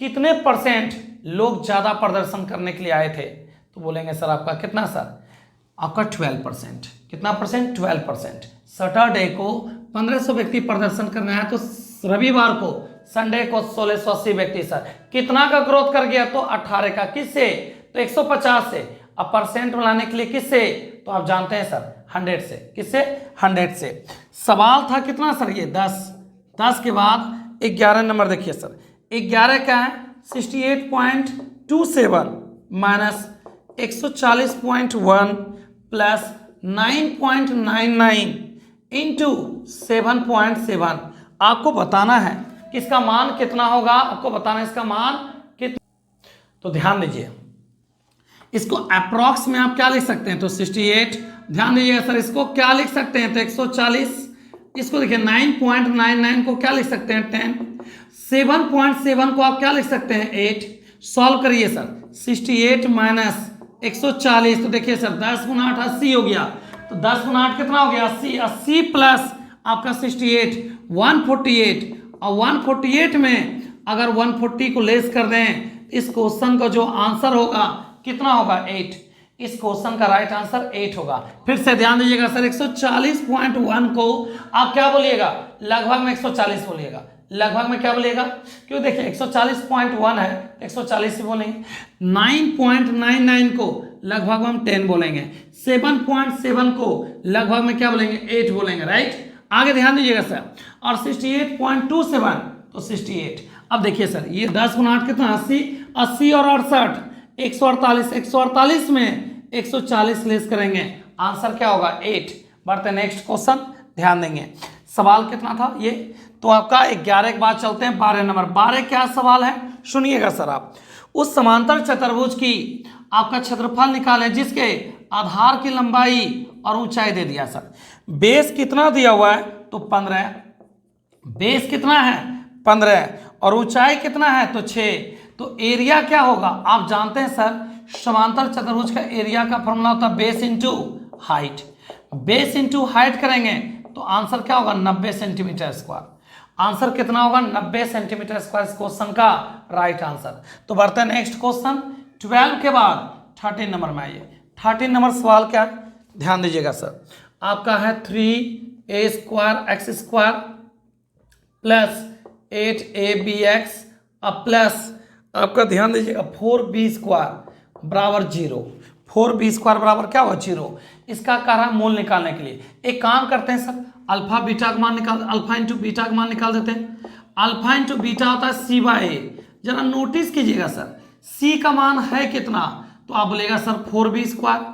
S1: कितने परसेंट लोग ज़्यादा प्रदर्शन करने के लिए आए थे? तो बोलेंगे सर आपका कितना सर, आपका 12%। कितना परसेंट? 12%। सैटरडे को 1500 व्यक्ति प्रदर्शन करने आया, तो रविवार को संडे को 1680 व्यक्ति सर कितना का ग्रोथ कर गया? तो 18 का, किससे? तो 150 से। अब परसेंट बनाने के लिए किससे? तो आप जानते हैं सर 100 से। किससे? 100 से। सवाल था कितना सर ये 10 के बाद 11 नंबर देखिए सर, 11 क्या है 68.27 माइनस 140.1 प्लस 9.99 इंटू 7.7। आपको बताना है कि इसका मान कितना होगा, आपको बताना है इसका मान कितना। तो ध्यान दीजिए इसको अप्रॉक्स में आप क्या लिख सकते हैं? तो 68, ध्यान दीजिएगा सर इसको क्या लिख सकते हैं? तो 140, इसको देखिए 9.99 को क्या लिख सकते हैं 10, 7.7 को आप क्या लिख सकते हैं 8। सॉल्व करिए सर, 68 माइनस 140, तो देखिए सर 10 गुना 8 80 हो गया। तो 10 गुना 8 कितना हो गया 80, 80 प्लस आपका 68 148, और 148 में अगर 140 को लेस कर दें, इस क्वेश्चन का जो आंसर होगा कितना होगा 8। इस क्वेश्चन का राइट आंसर 8 होगा। फिर से ध्यान दीजिएगा सर 140.1 को आप क्या बोलिएगा? लगभग में 140 बोलिएगा। लगभग में क्या बोलिएगा? क्यों देखिए 140.1 है 140 ही बोलेंगे। 9.99 को लगभग में हम 10 बोलेंगे। 7.7 को लगभग में क्या बोलेंगे 8 बोलेंगे, राइट। आगे ध्यान दीजिएगा सर, और 68.27 तो 68। अब देखिए सर ये 10 गुना 8 कितना 80, 80 और 68 148, 148 में 140 लेस करेंगे, आंसर क्या होगा 8। बढ़ते नेक्स्ट क्वेश्चन, ध्यान देंगे। सवाल कितना था ये? तो आपका 11 के बाद चलते हैं 12 नंबर। 12 क्या सवाल है सुनिएगा सर आप। उस समांतर चतुर्भुज की आपका क्षेत्रफल निकालें जिसके आधार की लंबाई और ऊंचाई दे दिया सर। बेस कितना दिया हुआ है? तो 15। बेस कितना है 15, और ऊंचाई कितना है? तो 6। तो एरिया क्या होगा? आप जानते हैं सर समांतर चतुर्भुज का एरिया का फॉर्मूला होता है base into height. Base into height करेंगे तो आंसर क्या होगा 90 सेंटीमीटर स्क्वायर। आंसर कितना होगा 90 सेंटीमीटर स्क्वायर इस क्वेश्चन का राइट आंसर। तो बढ़ते हैं नेक्स्ट क्वेश्चन 12 के बाद 13 नंबर में आइए। 13 नंबर सवाल क्या है? ध्यान दीजिएगा सर, आपका है 3a² x² प्लस 8abx अब प्लस आपका ध्यान दीजिएगा 4b² बराबर 0। 4b² बराबर क्या हुआ 0। इसका कारण मूल निकालने के लिए एक काम करते हैं सर, अल्फा बीटा का मान निकाल, अल्फा इंटू बीटा का मान निकाल देते हैं। अल्फा इंटू बीटा होता है c/a। जरा नोटिस कीजिएगा सर c का मान है कितना? तो आप बोलेगा सर 4b²।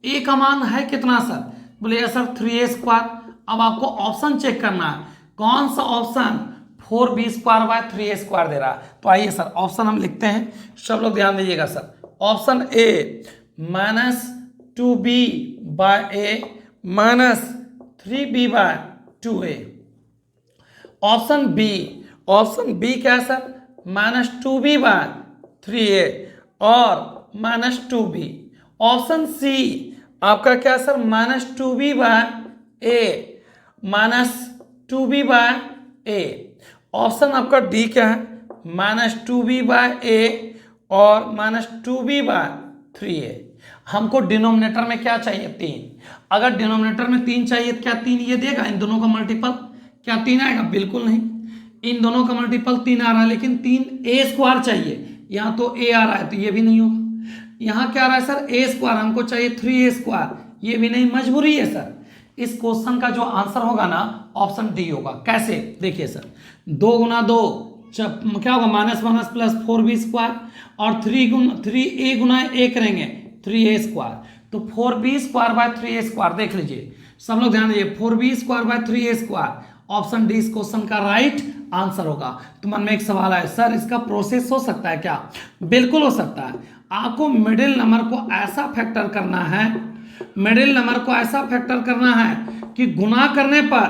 S1: a का मान है कितना सर? बोलेगा सर 3a²। अब आपको ऑप्शन चेक करना है, कौन सा ऑप्शन 4b² बाय 3a² दे रहा है। तो आइए सर ऑप्शन हम लिखते हैं, सब लोग ध्यान दीजिएगा sir. Option A -2b by a -3b by 2a। Option B क्या है सर, -2b बाय 3a और -2b। ऑप्शन सी आपका क्या है sir, -2b by a -2b by a। Option आपका डी क्या है, -2b बाय a और -2b बाय 3a। हमको डिनोमिनेटर में क्या चाहिए, 3। अगर डिनोमिनेटर में 3 चाहिए तो क्या 3 ये देगा, इन दोनों का मल्टीपल क्या 3 आएगा, बिल्कुल नहीं। इन दोनों का मल्टीपल 3 आ रहा है, लेकिन 3a² चाहिए, यहाँ तो a आ रहा है तो ये भी नहीं होगा। यहाँ क्या आ रहा है सर, a², हमको चाहिए 3a², ये भी नहीं, मजबूरी है सर। इस क्वेश्चन का जो आंसर होगा ना ऑप्शन डी होगा। कैसे, देखिए सर, 2 गुना 2 क्या होगा, -+ 4b² और 3a गुना a करेंगे 3a², तो 4b² बाय 3a²। देख लीजिए सब लोग ध्यान दीजिए, 4b² by 3a²। Option D इस क्वेश्चन का राइट आंसर होगा। तो मन में एक सवाल है, सर इसका प्रोसेस हो सकता है क्या, बिल्कुल हो सकता है। आपको मिडिल नंबर को ऐसा फैक्टर करना है, मिडिल नंबर को ऐसा फैक्टर करना है कि गुना करने पर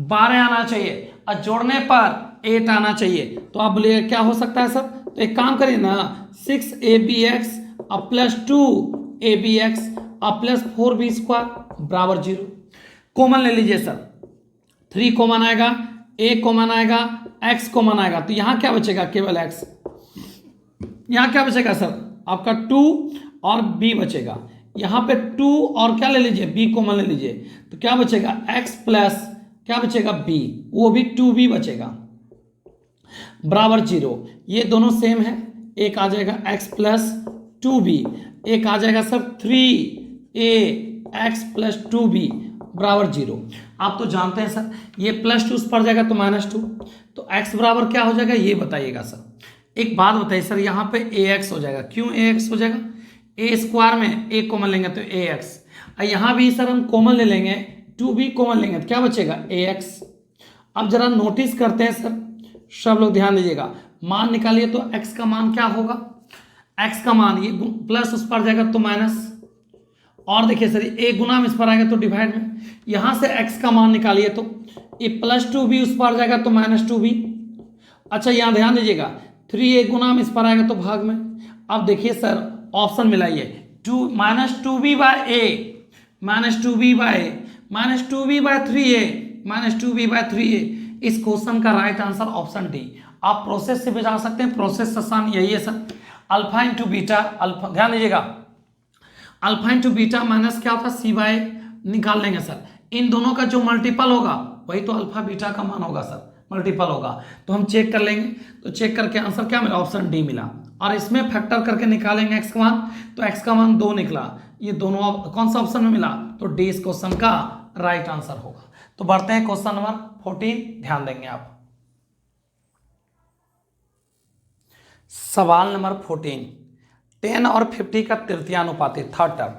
S1: 12 आना चाहिए और जोड़ने पर 8 आना चाहिए। तो आप बोलिए क्या हो सकता है सर, तो एक काम करिए ना, 6abx + 2abx + 4b² बराबर 0। कॉमन ले लीजिए सर, 3 कॉमन आएगा, a कॉमन आएगा, x कॉमन आएगा, तो यहाँ क्या बचेगा, केवल x। यहाँ क्या बचेगा सर, आपका 2 और b बचेगा। यहाँ पे 2 और क्या ले लीजिए, b कॉमन ले लीजिए, तो क्या बचेगा, x प्लस क्या बचेगा, b, वो भी 2b बचेगा बराबर 0। ये दोनों सेम है, एक आ जाएगा x प्लस 2b, एक आ जाएगा सर 3ax + 2b बराबर 0। आप तो जानते हैं सर, ये +2 उस पर जाएगा तो -2, तो x बराबर क्या हो जाएगा ये बताइएगा सर। एक बात बताइए सर, यहाँ पे ax हो जाएगा, क्यों ax हो जाएगा, a² में a कॉमन लेंगे तो ax, और यहाँ भी सर हम कॉमन ले लेंगे, 2b कॉमन लेंगे तो क्या बचेगा, ax। अब जरा नोटिस करते हैं सर, सब लोग ध्यान दीजिएगा, मान निकालिए तो x का मान क्या होगा, x का मान ये प्लस उस पर जाएगा तो माइनस, और देखिए सर ये a गुना में इस पर आएगा तो डिवाइड में, यहाँ से x का मान निकालिए तो ये +2b उस पर जाएगा तो -2b। अच्छा यहाँ ध्यान दीजिएगा, 3a गुना में इस पर आएगा तो भाग में। अब देखिए सर ऑप्शन मिलाइए, -2b by a -2b by -2b by 3a -2b by 3a। इस क्वेश्चन का राइट आंसर ऑप्शन डी। आप प्रोसेस से भी जा सकते हैं, प्रोसेस आसान यही है sir, alpha into beta, alpha ध्यान दीजिएगा, अल्फा इंटू बीटा माइनस क्या होता है, c बाय निकाल लेंगे सर। इन दोनों का जो मल्टीपल होगा वही तो अल्फा बीटा का मान होगा सर, मल्टीपल होगा तो हम चेक कर लेंगे, तो चेक करके आंसर क्या मिला, ऑप्शन डी मिला। और इसमें फैक्टर करके निकालेंगे एक्स का मान, तो एक्स का मान 2 निकला, ये दोनों कौन सा ऑप्शन में मिला, तो डी इस क्वेश्चन का राइट आंसर होगा। तो बढ़ते हैं क्वेश्चन नंबर 14, ध्यान देंगे आप। सवाल नंबर 14, 10 और 50 का तृतीयानुपाती, थर्ड टर्म।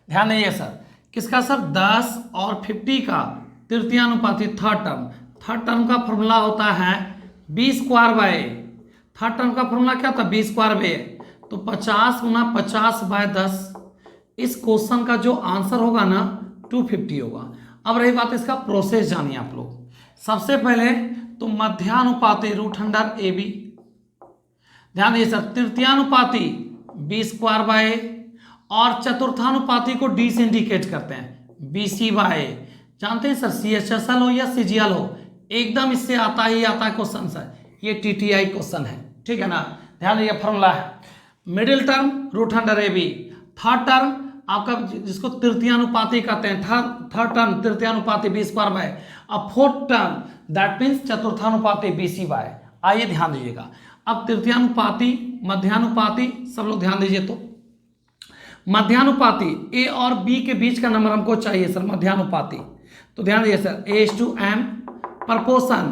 S1: ध्यान दीजिए सर, किसका सर, 10 और 50 का तृतीयानुपाती थर्ड टर्म। थर्ड टर्म का फॉर्मूला होता है b² बाय, थर्ड टर्म का फॉर्मूला क्या होता है, b² बाय, तो 50 गुना 50 बाय 10। इस क्वेश्चन का जो आंसर होगा ना 250 होगा। अब रही बात इसका प्रोसेस जानिए आप लोग। सबसे पहले तो मध्यानुपाती √AB, ध्यान दीजिए सर, तृतीयानुपाती b² बाय, और चतुर्थानुपाती को d से इंडिकेट करते हैं BC बाय। जानते हैं सर CHSL हो या CGL हो, एकदम इससे आता ही आता है क्वेश्चन सर, ये TTI क्वेश्चन है, ठीक है ना। ध्यान दीजिए फॉर्मूला है middle term √AB, third term आपका जिसको तृतीयानुपाती कहते हैं, थर्ड टर्म तृतीयानुपाती b² बाय, और फोर्थ टर्म दैट मीन्स चतुर्थानुपाती BC बाय। आइए ध्यान दीजिएगा, अब तृतीयानुपाती मध्यानुपाती सब लोग ध्यान दीजिए, तो मध्यानुपाती a और b के बीच का नंबर हमको चाहिए सर, मध्यानुपाती। तो ध्यान दीजिए सर, a:m प्रपोर्शन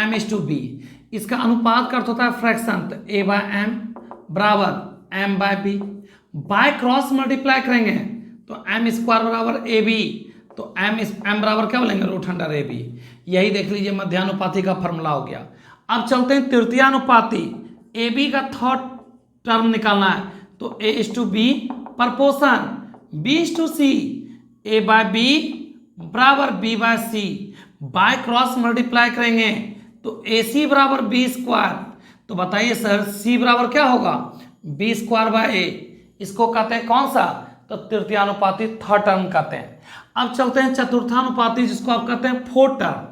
S1: m:b, इसका अनुपात का अर्थ होता है फ्रैक्शन, तो a/m बराबर m/b। बाय क्रॉस मल्टीप्लाई करेंगे तो m² बराबर ab, तो m बराबर क्या बोलेंगे √AB। यही देख लीजिए मध्यानुपाती का फॉर्मूला हो गया। अब चलते हैं तृतीयानुपाती, ए बी का थर्ड टर्म निकालना है, तो A is to B proportion B is to C, A by B बराबर B by C, by cross multiply करेंगे तो ए सी बराबर बी स्क्वायर। तो बताइए सर सी बराबर क्या होगा, बी स्क्वायर बाय ए, इसको कहते हैं कौन सा, तो तृतीयानुपाती थर्ड टर्म कहते हैं। अब चलते हैं चतुर्थानुपाती, जिसको आप कहते हैं फोर्थ टर्म।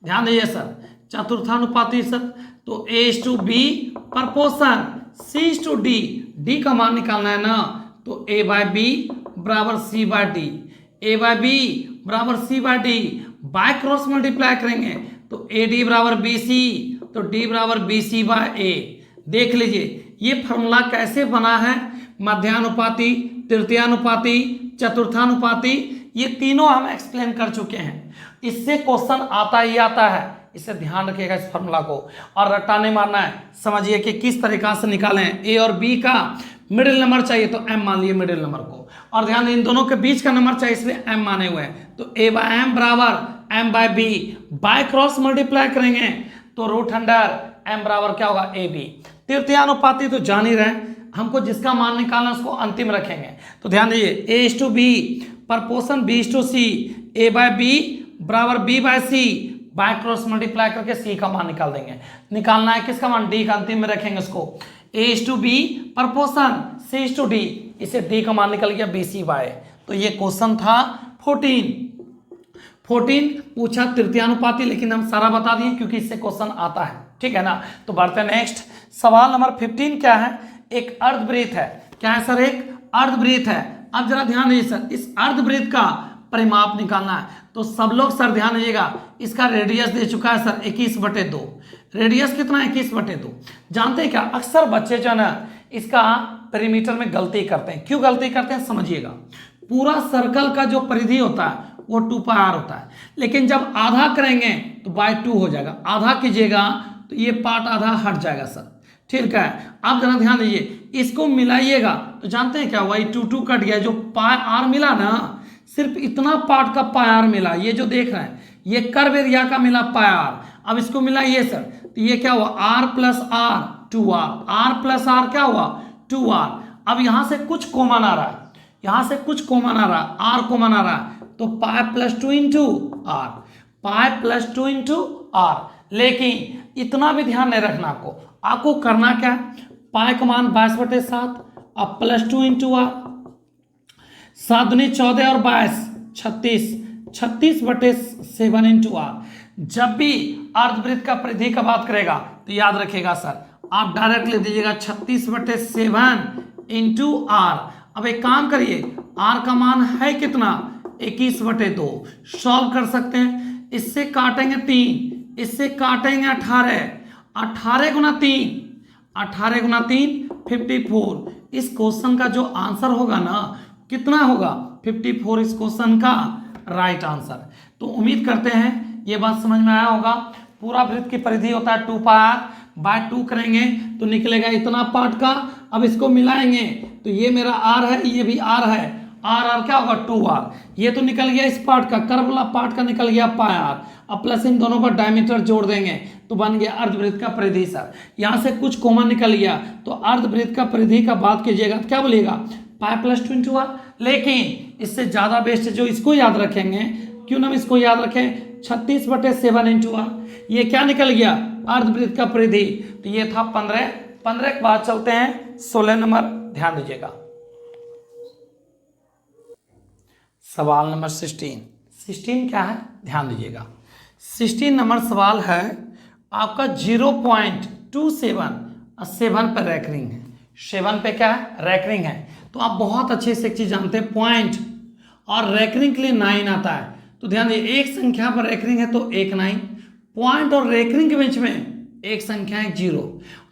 S1: ध्यान दीजिए सर, चतुर्थानुपाती सर, तो A is to B proportion C is to D, D का मान निकालना है ना, तो ए बाय बी बराबर C by D, A by B बराबर C by D, by cross multiply करेंगे तो ए डी बराबर बी सी, तो डी बराबर बी सी बाय ए। देख लीजिए ये फॉर्मूला कैसे बना है, मध्यानुपाती, तृतीयानुपाती, चतुर्थानुपाती, ये तीनों हम एक्सप्लेन कर चुके हैं। इससे क्वेश्चन आता ही आता है, इसे ध्यान रखिएगा इस फॉर्मूला को, और रट्टा नहीं मारना है। समझिए कि किस तरीका से निकालें, ए और बी का मिडिल नंबर चाहिए तो m मान लिए मिडिल नंबर को, और ध्यान इन दोनों के बीच का नंबर चाहिए इसलिए m माने हुए हैं, तो a बाय m बराबर m by b, by cross multiply करेंगे तो रूट अंडर m बराबर क्या होगा a b। तृतीयानुपाती तो जान ही रहे, हमको जिसका मान निकालना उसको अंतिम रखेंगे। तो ध्यान दीजिए a is to B proportion b is to C, a by b बराबर b by C, by cross multiply करके c का मान निकाल देंगे। निकालना है किसका मान, d का अंतिम में रखेंगे उसको, a is to B proportion c is to d, इसे d का मान निकल गया बी सी बाय। तो ये क्वेश्चन था 14 पूछा तृतीयानुपाती, लेकिन हम सारा बता दिए क्योंकि इससे क्वेश्चन आता है, ठीक है ना। तो बढ़ते हैं नेक्स्ट, सवाल नंबर 15 क्या है, एक अर्धवृत्त है। क्या है सर, एक अर्धवृत्त है। अब जरा ध्यान दीजिए सर, इस अर्धवृत्त का परिमाप निकालना है, तो सब लोग सर ध्यान दीजिएगा, इसका रेडियस दे चुका है सर 21/2, रेडियस कितना 21/2। जानते हैं क्या, अक्सर बच्चे जो है ना इसका पेरीमीटर में गलती करते हैं। क्यों गलती करते हैं समझिएगा, पूरा सर्कल का जो परिधि होता है वो 2πr होता है, लेकिन जब आधा करेंगे तो बाय 2 हो जाएगा, आधा कीजिएगा तो ये पार्ट आधा हट जाएगा सर, ठीक है। आप जरा ध्यान दीजिए, इसको मिलाइएगा तो जानते हैं क्या, वही 2 कट गया, जो πr मिला ना सिर्फ इतना पार्ट का πr मिला, ये जो देख रहे हैं ये कर्व एरिया का मिला πr। अब इसको मिलाइए सर, तो ये क्या हुआ r plus r 2r, r plus r क्या हुआ 2r। अब यहां से कुछ कॉमन आ रहा है, यहां से कुछ कॉमन आ रहा है, r कॉमन आ रहा है, तो pi plus 2 into R, pi plus 2 into R. लेकिन इतना भी ध्यान नहीं रखना, आपको करना क्या है, पाई का मान 22/7 अब प्लस 2 इंटू आर, 7 दूनी 14 और 22 36/7 इंटू आर। जब भी अर्धवृत्त का परिधि का बात करेगा तो याद रखिएगा सर, आप डायरेक्ट ले दीजिएगा 36/7 इंटू आर। अब एक काम करिए, आर का मान है कितना 21/2, सॉल्व कर सकते हैं, इससे काटेंगे 3, इससे काटेंगे 18, 18 गुना 3, 18 गुना 3 54। इस क्वेश्चन का जो आंसर होगा ना कितना होगा 54, इस क्वेश्चन का राइट आंसर। तो उम्मीद करते हैं ये बात समझ में आया होगा। पूरा वृत्त की परिधि होता है 2πr/2 करेंगे तो निकलेगा इतना पार्ट का। अब इसको मिलाएंगे तो ये मेरा r है, ये भी r है, r क्या होगा 2r, ये तो निकल गया इस पार्ट का, कर्व वाला पार्ट का निकल गया πr। अब प्लस इन दोनों का डायमीटर जोड़ देंगे तो बन गया अर्धवृत्त का परिधि सर। यहाँ से कुछ कॉमन निकल गया तो अर्धवृत्त का परिधि का बात कीजिएगा तो क्या बोलिएगा पाई प्लस 2 इंटू आर। लेकिन इससे ज़्यादा बेस्ट जो इसको याद रखेंगे, क्यों ना इसको याद रखें 36/7 इंटू आर। ये क्या निकल गया अर्धवृत्त का परिधि, तो ये था 15 के बाद चलते हैं 16 नंबर, ध्यान दीजिएगा सवाल नंबर 16 क्या है ध्यान दीजिएगा। 16 नंबर सवाल है आपका 0.27 7 पर रैकरिंग है, 7 पे क्या है रैकरिंग है। तो आप बहुत अच्छे से एक चीज जानते हैं, पॉइंट और रैकरिंग के लिए 9 आता है। तो ध्यान दीजिए एक संख्या पर रैकरिंग है तो 1 9, पॉइंट और रैकरिंग के बीच में एक संख्या है 0,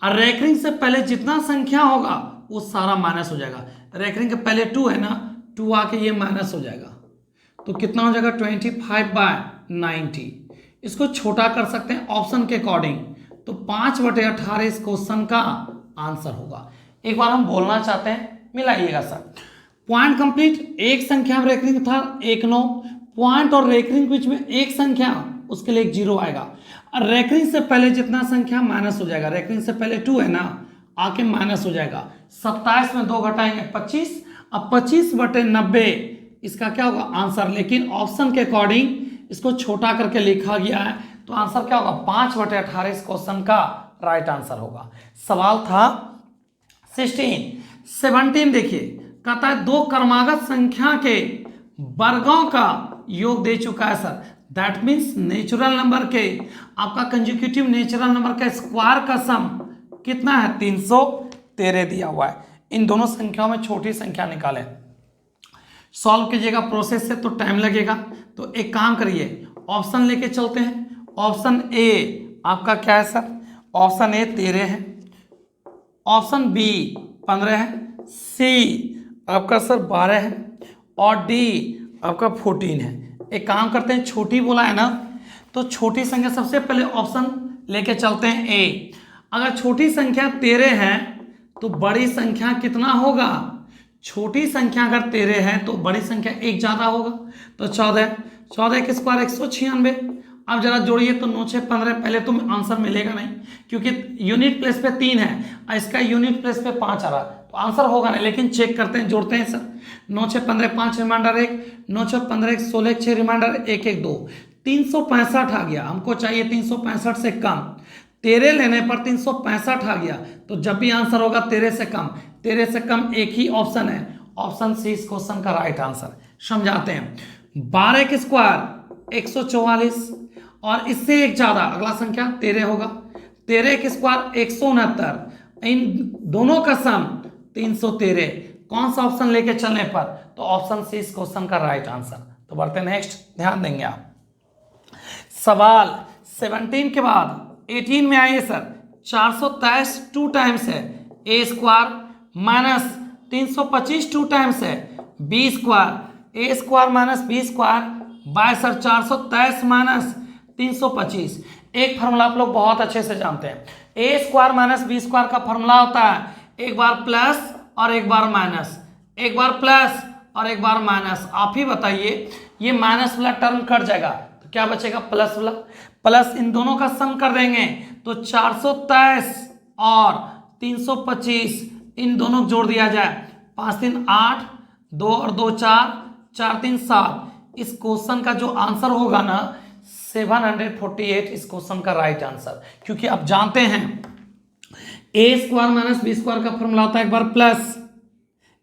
S1: और रैकरिंग से पहले जितना संख्या होगा वो सारा माइनस हो जाएगा। रैकरिंग के पहले 2 है ना, 2 आके ये माइनस हो जाएगा तो कितना हो जाएगा 25/90। इसको छोटा कर सकते हैं ऑप्शन के अकॉर्डिंग, तो 5/18 इस क्वेश्चन का आंसर होगा। एक बार हम बोलना चाहते हैं, मिलाइएगा सर। पॉइंट कंप्लीट, एक संख्या में रेकरिंग था 1 9, पॉइंट और रेकरिंग के बीच में एक संख्या उसके लिए एक जीरो आएगा। और रेकरिंग से पहले जितना संख्या माइनस हो जाएगा, रेकरिंग से पहले 2 है ना, आके माइनस हो जाएगा। 27 में 2 घटाएंगे 25, अब 25/90 इसका क्या होगा आंसर। लेकिन ऑप्शन के अकॉर्डिंग इसको छोटा करके लिखा गया है, तो आंसर क्या होगा 5/18 इस क्वेश्चन का राइट आंसर होगा। सवाल था 17 देखिए, कहता है दो क्रमागत संख्या के वर्गों का योग दे चुका है sir. That means natural number के आपका कंजुकेटिव नेचुरल नंबर का स्क्वायर का सम कितना है 313 दिया हुआ है। इन दोनों संख्याओं में छोटी संख्या निकालें। सॉल्व कीजिएगा प्रोसेस से तो टाइम लगेगा, तो एक काम करिए ऑप्शन लेके चलते हैं। ऑप्शन ए आपका क्या है सर, ऑप्शन ए 13 है, ऑप्शन बी 15 है, सी आपका सर 12 है और डी आपका 14 है। एक काम करते हैं, छोटी बोला है ना, तो छोटी संख्या सबसे पहले ऑप्शन लेके चलते हैं ए। अगर छोटी संख्या 13 है तो बड़ी संख्या कितना होगा, छोटी संख्या अगर 13 है तो बड़ी संख्या एक ज्यादा होगा, तो 14 के स्क्वायर 196। अब जरा जोड़िए तो 9 6 15, पहले तो आंसर मिलेगा नहीं क्योंकि यूनिट प्लेस पे 3 है और इसका यूनिट प्लेस पे 5 आ रहा, तो आंसर होगा नहीं। लेकिन चेक करते हैं, जोड़ते हैं सर। 9 6 15 5 रिमाइंडर 1, 9 6 15 16 6 रिमाइंडर 1 1 2, 365 आ गया। हमको चाहिए 365 से कम, 13 लेने पर 365 आ गया, तो जब भी आंसर होगा 13 से कम, 13 से कम एक ही ऑप्शन है, ऑप्शन सी इस क्वेश्चन का राइट आंसर। समझाते हैं, 12 के स्क्वायर 144 और इससे एक ज्यादा अगला संख्या 13 होगा, 13 के स्क्वायर 169, इन दोनों का सम 313। कौन सा ऑप्शन लेके चलने पर, तो ऑप्शन सी इस क्वेश्चन का राइट आंसर। तो बढ़ते नेक्स्ट, ध्यान देंगे आप। सवाल 17 के बाद 18 में आइए सर। 423 2 टाइम्स है ए स्क्वायर माइनस 325 2 टाइम्स है b square, a square minus b square by sir 423 माइनस 325। एक फार्मूला आप लोग बहुत अच्छे से जानते हैं, ए स्क्वायर माइनस बी स्क्वायर का फार्मूला होता है एक बार प्लस और एक बार माइनस, एक बार प्लस और एक बार माइनस। आप ही बताइए, ये माइनस वाला टर्म कट जाएगा तो क्या बचेगा प्लस वाला, प्लस इन दोनों का सम कर देंगे तो 423 और 325 इन दोनों जोड़ दिया जाए, 5 3 8, 2 और 2 4, 4 3 7। इस क्वेश्चन का जो आंसर होगा ना 748 इस क्वेश्चन का राइट आंसर। क्योंकि आप जानते हैं ए स्क्वायर माइनस बी स्क्वायर का फॉर्मूला होता है एक बार प्लस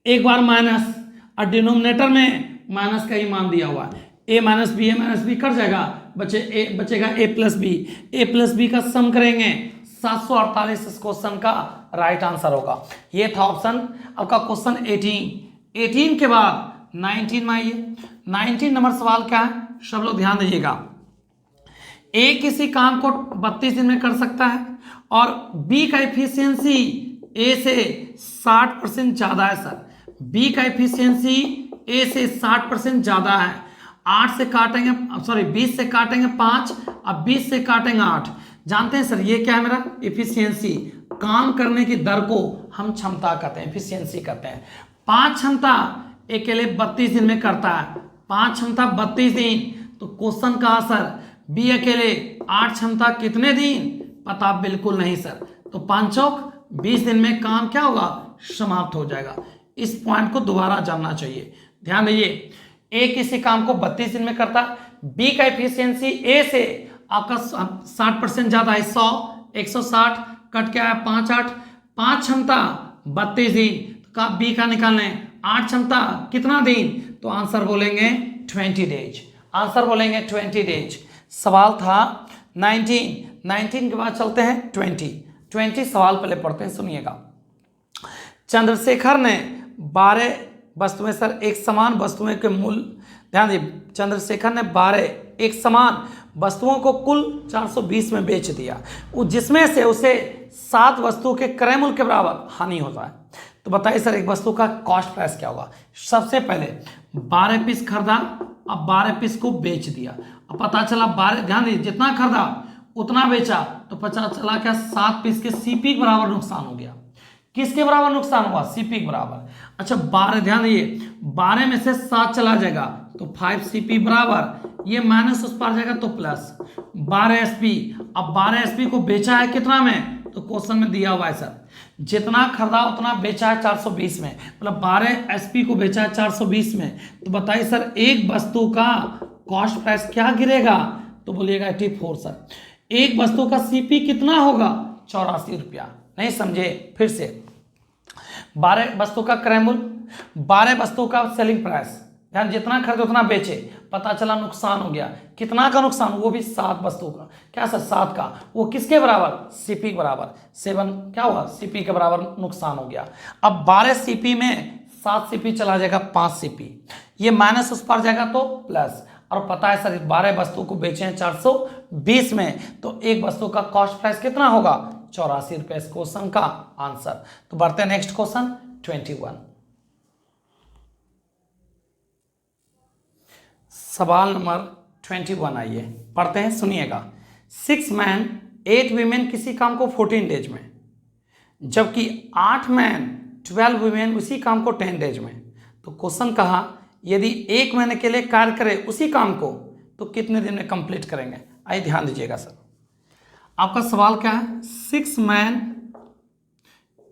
S1: एक बार माइनस, और डिनोमिनेटर में माइनस का ही मान दिया हुआ है, ए माइनस बी कट जाएगा, बचेगा ए प्लस बी का सम करेंगे 748 इस क्वेश्चन का राइट आंसर होगा। ये था ऑप्शन आपका क्वेश्चन 18 के बाद 19 में आइए। 19 नंबर सवाल क्या है, सब लोग ध्यान दीजिएगा। ए किसी काम को 32 दिन में कर सकता है और बी का एफिशिएंसी ए से 60% ज़्यादा है सर, बी का एफिशिएंसी ए से 60% ज़्यादा है। 8 से काटेंगे, सॉरी 20 से काटेंगे 5, अब 20 से काटेंगे 8। जानते हैं सर ये क्या है मेरा एफिशिएंसी, काम करने की दर को हम क्षमता कहते हैं, एफिशिएंसी कहते हैं। 5 क्षमता अकेले 32 दिन में करता है, 5 क्षमता 32 दिन, तो क्वेश्चन का आंसर बी अकेले 8 क्षमता कितने दिन पता बिल्कुल नहीं सर, तो 5 चौक 20 दिन में काम क्या होगा समाप्त हो जाएगा। इस पॉइंट को दोबारा जानना चाहिए, ध्यान दीजिए। ए किसी काम को 32 दिन में करता, बी का एफिशिएंसी ए से आपका 60% ज्यादा है, 100 160 कट के आया 5 8, 5 क्षमता 32 दिन का बी का निकालना है, 8 क्षमता कितना दिन, तो आंसर बोलेंगे 20 डेज, आंसर बोलेंगे 20 डेज। सवाल था 19 के बाद चलते हैं 20 सवाल पहले पढ़ते हैं, सुनिएगा। चंद्रशेखर ने 12 वस्तुएं सर एक समान वस्तुएं के मूल्य, ध्यान दीजिए, चंद्रशेखर ने 12 एक समान वस्तुओं को कुल 420 में बेच दिया, जिसमें से उसे 7 वस्तुओं के क्रय मूल्य के बराबर हानि होता है। तो बताइए सर एक वस्तु का कॉस्ट प्राइस क्या होगा। सबसे पहले 12 पीस खरीदा, अब 12 पीस को बेच दिया, अब पता चला 12, ध्यान दीजिए, जितना खरीदा उतना बेचा, तो पता चला क्या 7 पीस के सीपी के बराबर नुकसान हो गया। किसके बराबर नुकसान हुआ, सीपी के बराबर। अच्छा 12, ध्यान दीजिए 12 में से 7 चला जाएगा तो 5 सीपी बराबर ये माइनस उस पार जाएगा तो प्लस 12 SP। अब 12 SP को बेचा है कितना में, तो क्वेश्चन में दिया हुआ है सर जितना खरीदा उतना बेचा है 420 में, मतलब 12 SP को बेचा है 420 में। तो बताइए सर एक वस्तु का कॉस्ट प्राइस क्या गिरेगा, तो बोलिएगा 84 सर। एक वस्तु का CP कितना होगा, 84 रुपया। नहीं समझे, फिर से 12 वस्तु का क्रय मूल्य, 12 वस्तु का सेलिंग प्राइस, ध्यान जितना खरीदे उतना बेचे, पता चला नुकसान हो गया। कितना का नुकसान, वो भी 7 वस्तु का, क्या सर 7 का, वो किसके बराबर, CP के बराबर, 7 क्या हुआ CP के बराबर नुकसान हो गया। अब 12 CP में 7 CP चला जाएगा 5 CP, ये माइनस उस पर जाएगा तो प्लस। और पता है सर 12 वस्तु को बेचे हैं 420 में, तो एक वस्तु का कॉस्ट प्राइस कितना होगा, 84 रुपये। इस क्वेश्चन का आंसर। तो बढ़ते हैं नेक्स्ट क्वेश्चन 21। सवाल नंबर 21 आइए पढ़ते हैं, सुनिएगा। 6 मैन 8 वीमेन किसी काम को 14 डेज में, जबकि 8 मैन 12 वीमेन उसी काम को 10 डेज में। तो क्वेश्चन कहा यदि 1 महीने के लिए कार्य करे उसी काम को तो कितने दिन में कंप्लीट करेंगे। आइए ध्यान दीजिएगा सर, आपका सवाल क्या है, 6 मैन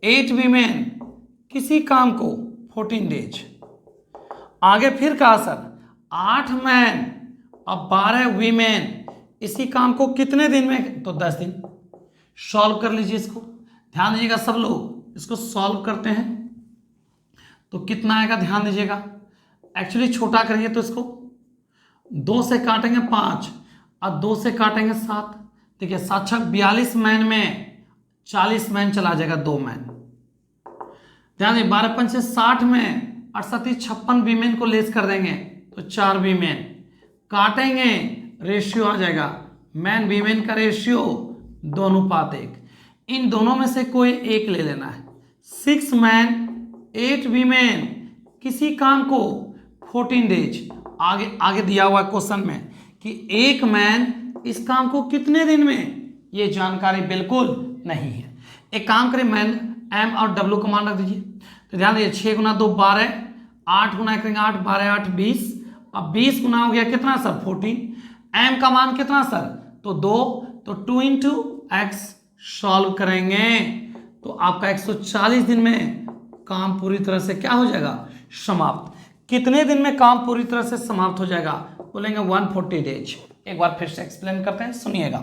S1: 8 वीमेन किसी काम को 14 डेज, आगे फिर कहा सर 8 मैन और 12 वीमेन इसी काम को कितने दिन में, तो 10 दिन। सॉल्व कर लीजिए इसको, ध्यान दीजिएगा सब लोग इसको सॉल्व करते हैं तो कितना आएगा, ध्यान दीजिएगा। एक्चुअली छोटा करेंगे तो इसको 2 से काटेंगे 5 और 2 से काटेंगे 7। देखिए 7 6 42 मैन में 40 मैन चला जाएगा, 2 मैन। ध्यान दीजिए 12 5 से 60 में 68 56 वीमेन को लेस कर देंगे तो 4 वीमेन काटेंगे, रेशियो आ जाएगा मैन वीमेन का रेशियो 2:1। इन दोनों में से कोई एक ले लेना है। 6 मैन 8 वीमेन किसी काम को 14 डेज, आगे दिया हुआ क्वेश्चन में कि 1 मैन इस काम को कितने दिन में, ये जानकारी बिल्कुल नहीं है। एक काम करें, मैन M और W कमांड रख दीजिए। तो ध्यान दीजिए 6 × 2 12, 8 गुना करेंगे 8 12 8 20, अब 20 गुना हो गया कितना सर 14। M का मान कितना सर, तो 2, तो 2 × x सॉल्व करेंगे तो आपका 140 दिन में काम पूरी तरह से क्या हो जाएगा, समाप्त। कितने दिन में काम पूरी तरह से समाप्त हो जाएगा, बोलेंगे 140 डेज। एक बार फिर से एक्सप्लेन करते हैं, सुनिएगा,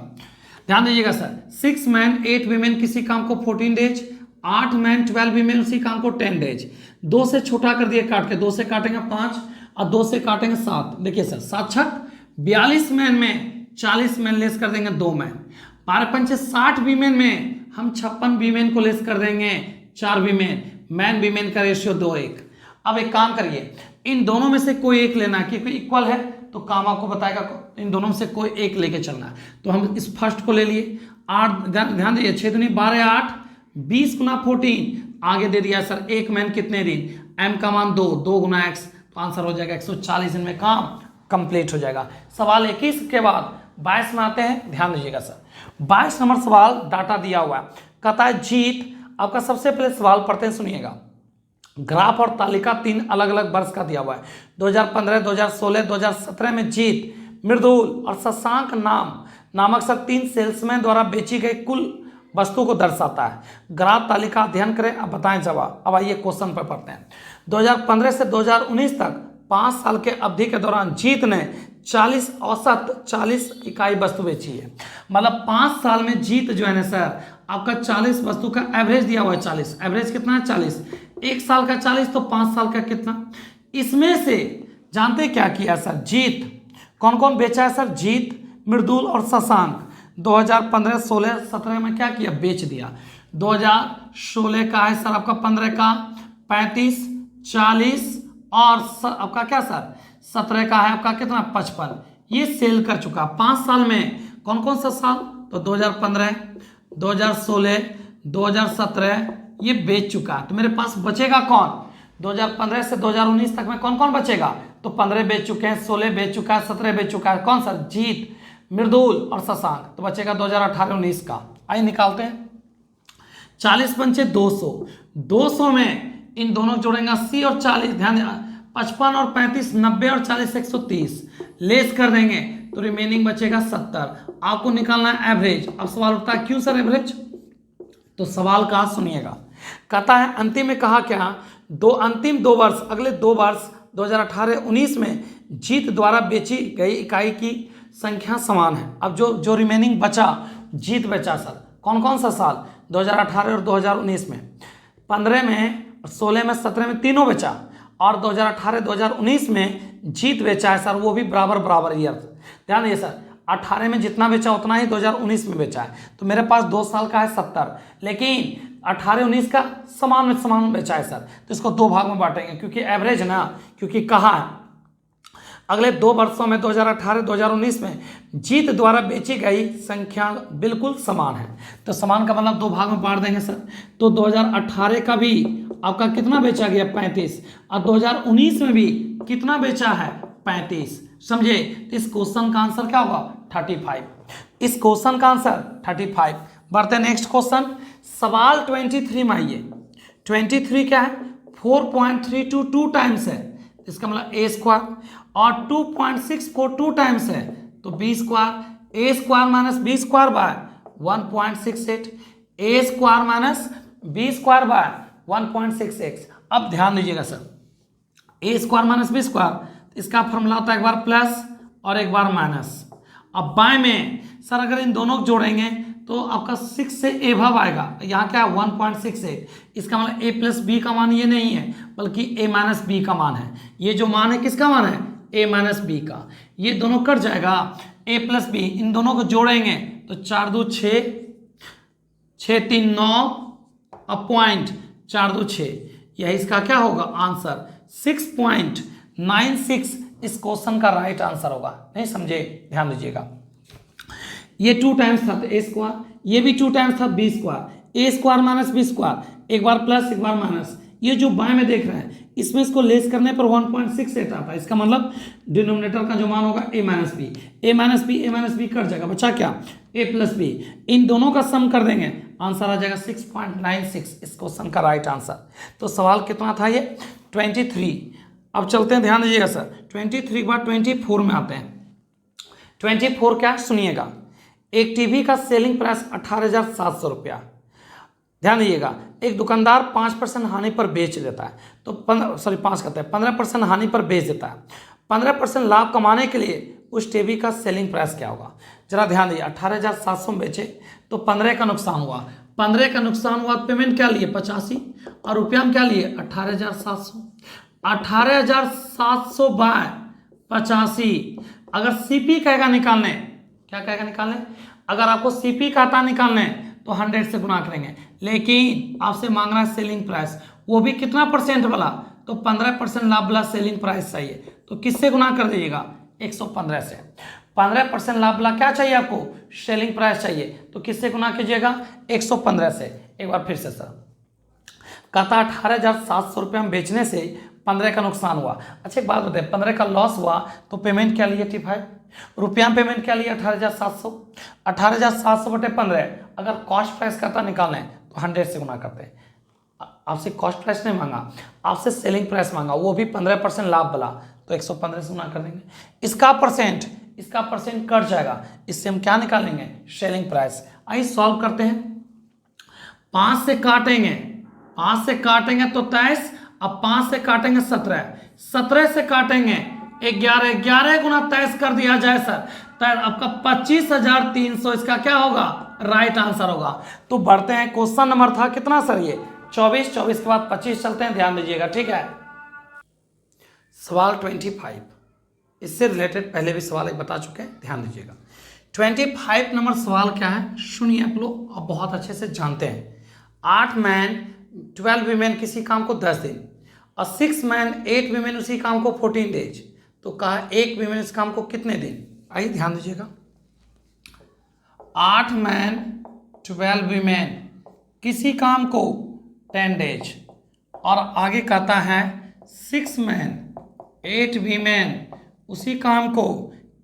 S1: ध्यान दीजिएगा सर। 6 मैन 8 वीमेन किसी काम को 14 डेज, 8 मैन 12 वीमेन उसी काम को 10 डेज। 2 से छोटा कर दिए काट के, 2 से काटेंगे 5 और 2 से काटेंगे 7। देखिए सर 7 6 42 मैन में 40 मैन लेस कर देंगे 2 मैन। 12 5 60 वीमेन में हम 56 वीमेन को लेस कर देंगे 4 वीमेन, मैन वीमेन का रेशियो 2:1। अब एक काम करिए, इन दोनों में से कोई एक लेना है, क्योंकि इक्वल है तो काम आपको बताएगा, इन दोनों में से कोई एक लेके चलना है। तो हम इस फर्स्ट को ले लिए 8, ध्यान दीजिए 6 दूनी 12 8 20 × 14, आगे दे दिया सर 1 मैन कितने दिन, M का मान 2 2 × x, तो आंसर हो जाएगा 140 दिन में काम कंप्लीट हो जाएगा। सवाल 21 के बाद 22 में आते हैं, ध्यान दीजिएगा सर। 22 नंबर सवाल डाटा दिया हुआ है, कहता है जीत। आपका सबसे पहले सवाल पढ़ते हैं, सुनिएगा। ग्राफ और तालिका 3 अलग अलग वर्ष का दिया हुआ है। 2015 2016 2017 में जीत, मृदुल और शशांक नामक सब 3 सेल्समैन द्वारा बेची गई कुल वस्तु को दर्शाता है। ग्राफ तालिका अध्ययन करें, अब बताएं जवाब। अब आइए क्वेश्चन पर पढ़ते हैं। 2015 से 2019 तक 5 साल के अवधि के दौरान जीत ने 40 इकाई वस्तु बेची है। मतलब 5 साल में जीत जो है ना सर, आपका 40 वस्तु का एवरेज दिया हुआ है 40, एवरेज कितना है 40, 1 साल का 40 तो 5 साल का कितना। इसमें से जानते क्या किया सर, जीत कौन कौन बेचा है सर, जीत मृदुल और शशांक 2015 16 17 में क्या किया, बेच दिया। 2016 का है सर आपका 15 का 35 40 और आपका क्या सर 17 का है आपका कितना 55, ये सेल कर चुका। 5 साल में कौन कौन सा साल, तो 2015 2016 2017 ये बेच चुका। तो मेरे पास बचेगा कौन, 2015 से 2019 तक में कौन कौन बचेगा, तो 15 बेच चुके हैं, 16 बेच चुका है, 17 बेच चुका है, कौन सर, जीत मृदुल और शशांक। तो बचेगा 2018-19 का। आइए निकालते हैं। 40 पंचे 200, 200 में इन दोनों जोड़ेंगे 80 और 40, ध्यान 55 और 35 90 और 40 130, लेस कर देंगे तो रिमेनिंग बचेगा 70। आपको निकालना है एवरेज। अब सवाल उठता है क्यों सर एवरेज, तो सवाल का सुनिएगा। कहता है अंतिम में कहा क्या, अंतिम 2 वर्ष, अगले 2 वर्ष 2018-19 में जीत द्वारा बेची गई इकाई की संख्या समान है। अब जो रिमेनिंग बचा, जीत बचा सर, कौन कौन सा साल, 2018 और 2019 में, 15 में, 16 में, 17 में तीनों बेचा, और 2018-2019 में जीत बेचा है सर, वो भी बराबर ईयर। ध्यान दीजिए सर, 18 में जितना बेचा उतना ही 2019 में बेचा है, तो मेरे पास 2 साल का है 70, लेकिन 18-19 का समान बेचा है सर, तो इसको 2 भाग में बांटेंगे क्योंकि एवरेज ना, क्योंकि कहा है अगले 2 वर्षों में 2018-2019 में जीत द्वारा बेची गई संख्या बिल्कुल समान है, तो समान का मतलब 2 भाग में बांट देंगे सर। तो 2018 का भी आपका कितना बेचा गया, 35, और 2019 में भी कितना बेचा है, 35। समझे, तो इस क्वेश्चन का आंसर क्या होगा, 35। इस क्वेश्चन का आंसर 35। बढ़ते नेक्स्ट क्वेश्चन, सवाल 23 में आइए। 23 क्या है, 4.322 टाइम्स है, इसका मतलब ए स्क्वायर, और 2.642 टाइम्स है तो b square, a square minus b square by 1.68, a square minus b square by 1.66। अब ध्यान दीजिएगा sir, a square minus b square, इसका फॉर्मूला होता है एक बार प्लस और एक बार माइनस। अब बाय में सर अगर इन दोनों को जोड़ेंगे तो आपका 6 से एभव आएगा, यहाँ क्या है 1.68, इसका मतलब ए प्लस बी का मान ये नहीं है बल्कि ए माइनस बी का मान है। ये जो मान है किसका मान है, ए माइनस बी का, ये दोनों कट जाएगा, ए प्लस बी, इन दोनों को जोड़ेंगे तो 4 2 6, 6 3 9, अब पॉइंट 4 2 6, यही इसका क्या होगा आंसर, 6.96 इस क्वेश्चन का राइट आंसर होगा। नहीं समझे, ध्यान दीजिएगा। ये 2 टाइम्स था ए स्क्वायर, ये भी 2 टाइम्स था B square, a square minus b square, एक बार प्लस एक बार माइनस, ये जो बाएं में देख रहे हैं इसमें इसको लेस करने पर 1.68 आता है, इसका मतलब डिनोमिनेटर का जो मान होगा ए माइनस बी, ए माइनस बी कट जाएगा, बचा क्या, ए प्लस बी, इन दोनों का सम कर देंगे, आंसर आ जाएगा 6.96 इस क्वेश्चन का राइट आंसर। तो सवाल कितना था ये, 23। अब चलते हैं, ध्यान दीजिएगा सर, 23 के बाद 24 में आते हैं। 24 क्या सुनिएगा, एक टीवी का सेलिंग प्राइस 18,700 रुपया। ध्यान दीजिएगा, एक दुकानदार 5% हानि पर बेच देता है, तो 15% हानि पर बेच देता है, 15% लाभ कमाने के लिए उस टीवी का सेलिंग प्राइस क्या होगा। जरा ध्यान दीजिए, 18,700 में बेचे तो 15 का नुकसान हुआ, 15 का नुकसान हुआ, पेमेंट क्या लिए 85, और रुपया में क्या लिए 18,700, 18,700 बाय 85। अगर सीपी कहेगा निकालने, क्या कहेगा निकालने, अगर आपको सीपी का आता निकालने तो 100 से गुना करेंगे, लेकिन आपसे मांग रहा है सेलिंग प्राइस, वो भी कितना परसेंट वाला, तो 15% लाभ वाला सेलिंग प्राइस चाहिए, तो किससे गुना कर दीजिएगा 115 से। 15% लाभ वाला क्या चाहिए आपको, सेलिंग प्राइस चाहिए, तो किससे गुना कीजिएगा 115 से। एक बार फिर से सर, कहता 18,700 रुपये में बेचने से 15 का नुकसान हुआ। अच्छा एक बात बताए, 15 का लॉस हुआ तो पेमेंट क्या लिए 85, रुपया में पेमेंट क्या लिए 18,700, 18,700 बटे 15, अगर कॉस्ट प्राइस कहता निकालें तो 100 से गुना करते हैं। आपसे कॉस्ट प्राइस नहीं मांगा, आपसे सेलिंग प्राइस मांगा, वो भी 15% लाभ वाला, तो 115 से गुना कर देंगे। इसका परसेंट कट जाएगा, इससे हम क्या निकालेंगे सेलिंग प्राइस। आइए सॉल्व करते हैं, 5 से काटेंगे तो 23, अब 5 से काटेंगे 17, 17 से काटेंगे 11, 11 गुना 23 कर दिया जाए सर, तो आपका 25,300 इसका क्या होगा राइट आंसर होगा। तो बढ़ते हैं, क्वेश्चन नंबर था कितना सर ये 24, 24 के बाद 25 चलते हैं, ध्यान दीजिएगा ठीक है। सवाल 25, इससे रिलेटेड पहले भी सवाल एक बता चुके हैं, ध्यान दीजिएगा। 25 नंबर सवाल क्या है सुनिए, आप लोग अब बहुत अच्छे से जानते हैं। 8 मैन 12 वीमेन किसी काम को 10 दिन, और 6 मैन 8 वीमेन उसी काम को 14 डेज, तो कहा 1 वीमेन इस काम को कितने दिन। आइए ध्यान दीजिएगा, 8 मैन 12 वीमेन किसी काम को 10 डेज, और आगे कहता है 6 मैन 8 वीमेन उसी काम को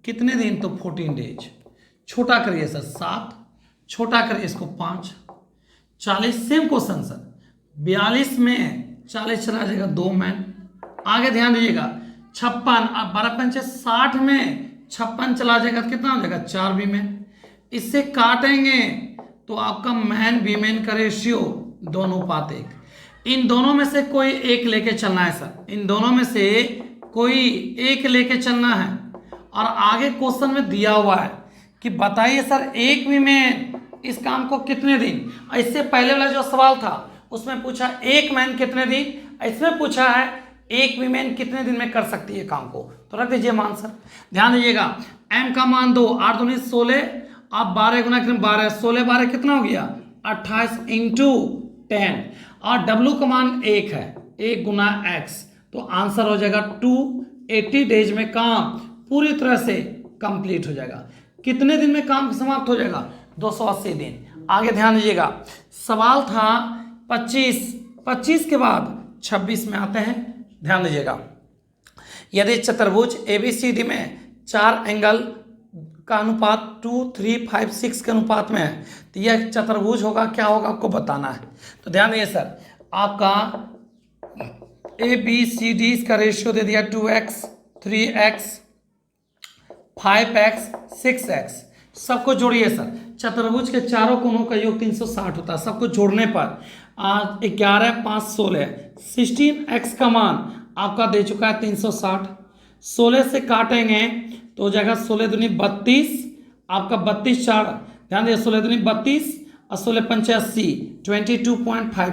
S1: कितने दिन, तो 14 डेज। छोटा करिए सर 7, छोटा करिए इसको 5, 40 सेम क्वेश्चन सर, 42 में 40 चला जाएगा 2 मैन। आगे ध्यान दीजिएगा, 56, अब 12 पंचे 60 में 56 चला जाएगा तो कितना हो जाएगा 4 वीमेन। इससे काटेंगे तो आपका मैन वीमेन का रेशियो 2:1। इन दोनों में से कोई एक लेके चलना है सर, इन दोनों में से कोई एक लेके चलना है। और आगे क्वेश्चन में दिया हुआ है कि बताइए सर एक वीमेन इस काम को कितने दिन, इससे पहले वाला जो सवाल था उसमें पूछा एक मैन कितने दिन, इसमें पूछा है एक वीमेन कितने दिन में कर सकती है काम को। तो रख दीजिए मान सर, ध्यान दीजिएगा। m का मान 2, 8 दूनी 16, आप 12 गुना 12, 16 12 कितना हो गया 28 इंटू 10, और w का मान 1 है, 1 गुना x, तो आंसर हो जाएगा 280 डेज में काम पूरी तरह से कंप्लीट हो जाएगा। कितने दिन में काम समाप्त हो जाएगा 280 दिन। आगे ध्यान दीजिएगा, सवाल था 25 के बाद 26 में आते हैं। ध्यान दीजिएगा, यदि चतुर्भुज ABCD में 4 एंगल का अनुपात 2, 3, 5, 6 के अनुपात में है तो यह चतुर्भुज होगा, क्या होगा आपको बताना है। तो ध्यान दीजिए सर, आपका ABCD का रेशियो दे दिया 2x, 3x, 5x, 6x, सबको जोड़िए सर। चतुर्भुज के चारों कोनों का योग 360 होता है, सबको जोड़ने पर 11, 5, 16, 16x का मान आपका दे चुका है 360। 16 से काटेंगे तो हो जाएगा 16 दूनी 32, आपका 32 4, ध्यान दीजिए 16 दूनी 32 और 16 पंचे 80, 22.5।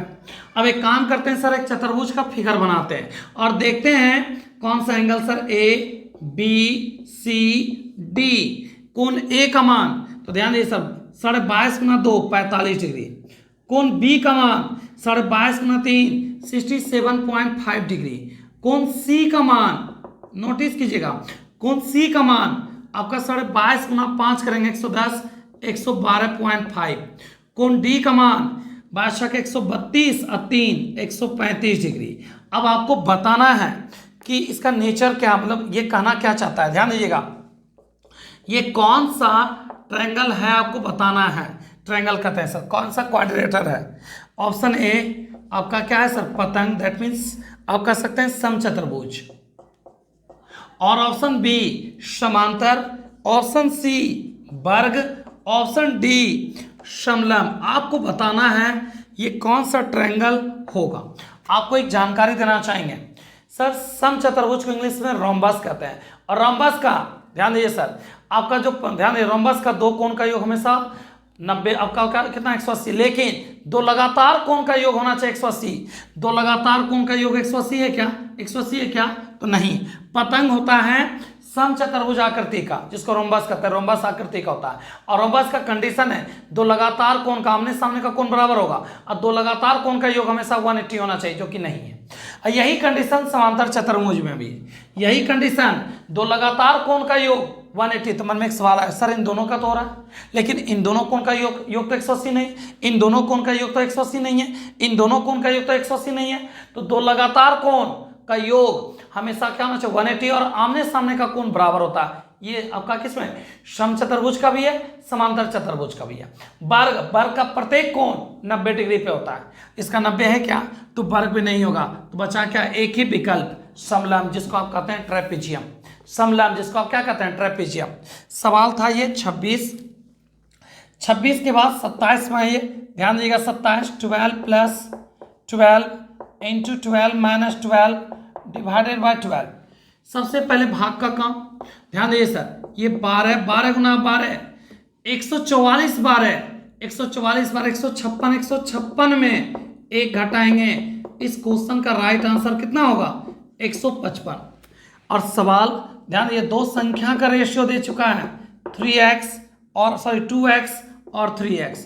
S1: अब एक काम करते हैं सर, एक चतुर्भुज का फिगर बनाते हैं और देखते हैं कौन सा एंगल सर ABCD, कोण A का मान, तो ध्यान दीजिए सर 22.5 गुना 2 45 डिग्री, कोण B का मान 22.5 गुना 3 67.5 डिग्री, कोण C का मान नोटिस कीजिएगा, कोण C का मान आपका 22.5 गुना 5 करेंगे 110 112.5, कोण D का मान 132 और 3 135 डिग्री। अब आपको बताना है कि इसका नेचर क्या, मतलब ये कहना क्या चाहता है। ध्यान दीजिएगा, ये कौन सा ट्रायंगल है आपको बताना है। ट्रायंगल कहते हैं सर, कौन सा क्वाड्रिलेटरल है। ऑप्शन ए आपका क्या है सर पतंग, दैट मीन्स आप कह सकते हैं समचतुर्भुज, और ऑप्शन बी समांतर, ऑप्शन सी वर्ग, ऑप्शन डी समलंब। आपको बताना है ये कौन सा ट्रायंगल होगा। आपको एक जानकारी देना चाहेंगे सर, समचतुर्भुज को इंग्लिश में रोम्बस कहते हैं, और रोम्बस का ध्यान दीजिए सर, आपका जो ध्यान दीजिए रोम्बस का दो कोण का योग हमेशा 90, आपका कितना 180, लेकिन दो लगातार कोण का योग होना चाहिए 180। दो लगातार कोण का योग 180 है क्या, 180 है क्या, तो नहीं। पतंग होता है समचतुर्भुज आकृति का, जिसको रोम्बस कहते हैं, रोम्बस आकृति का होता है, और रोम्बस का कंडीशन है दो लगातार कोण का आमने सामने का कोण बराबर होगा, और दो लगातार कोण का योग हमेशा 180 होना चाहिए, जो कि नहीं है। यही कंडीशन समांतर चतुर्भुज में भी है, यही कंडीशन दो लगातार कोण का योग 180। तो मन में एक सवाल है सर इन दोनों का तो हो रहा है, लेकिन इन दोनों कोण का योग तो 180 नहीं, इन दोनों कोण का योग तो 180 नहीं है, इन दोनों कोण का योग तो 180 नहीं है। तो दो लगातार कोण का योग हमेशा क्या होना चाहिए 180, और आमने सामने का कोण बराबर होता है। ये आपका किसमें समचतुर्भुज का भी है, समांतर चतुर्भुज का भी है। वर्ग का प्रत्येक कोण 90 डिग्री पे होता है, इसका 90 है क्या, तो वर्ग भी नहीं होगा। तो बचा क्या, एक ही विकल्प समलंब, जिसको आप कहते हैं ट्रेपेजियम। समलंब जिसको आप क्या कहते हैं ट्रेपेजियम। सवाल था ये 26 के बाद 27 में ये ध्यान दीजिएगा 27, 12 plus 12 into 12 minus 12 divided by 12। सबसे पहले भाग का काम, ध्यान दीजिए सर, ये 12 गुना 12 144 12 144 12 156 में एक घटाएंगे, इस क्वेश्चन का राइट आंसर कितना होगा 155। और सवाल ध्यान दीजिए दो संख्या का रेशियो दे चुका है 2x और 3x।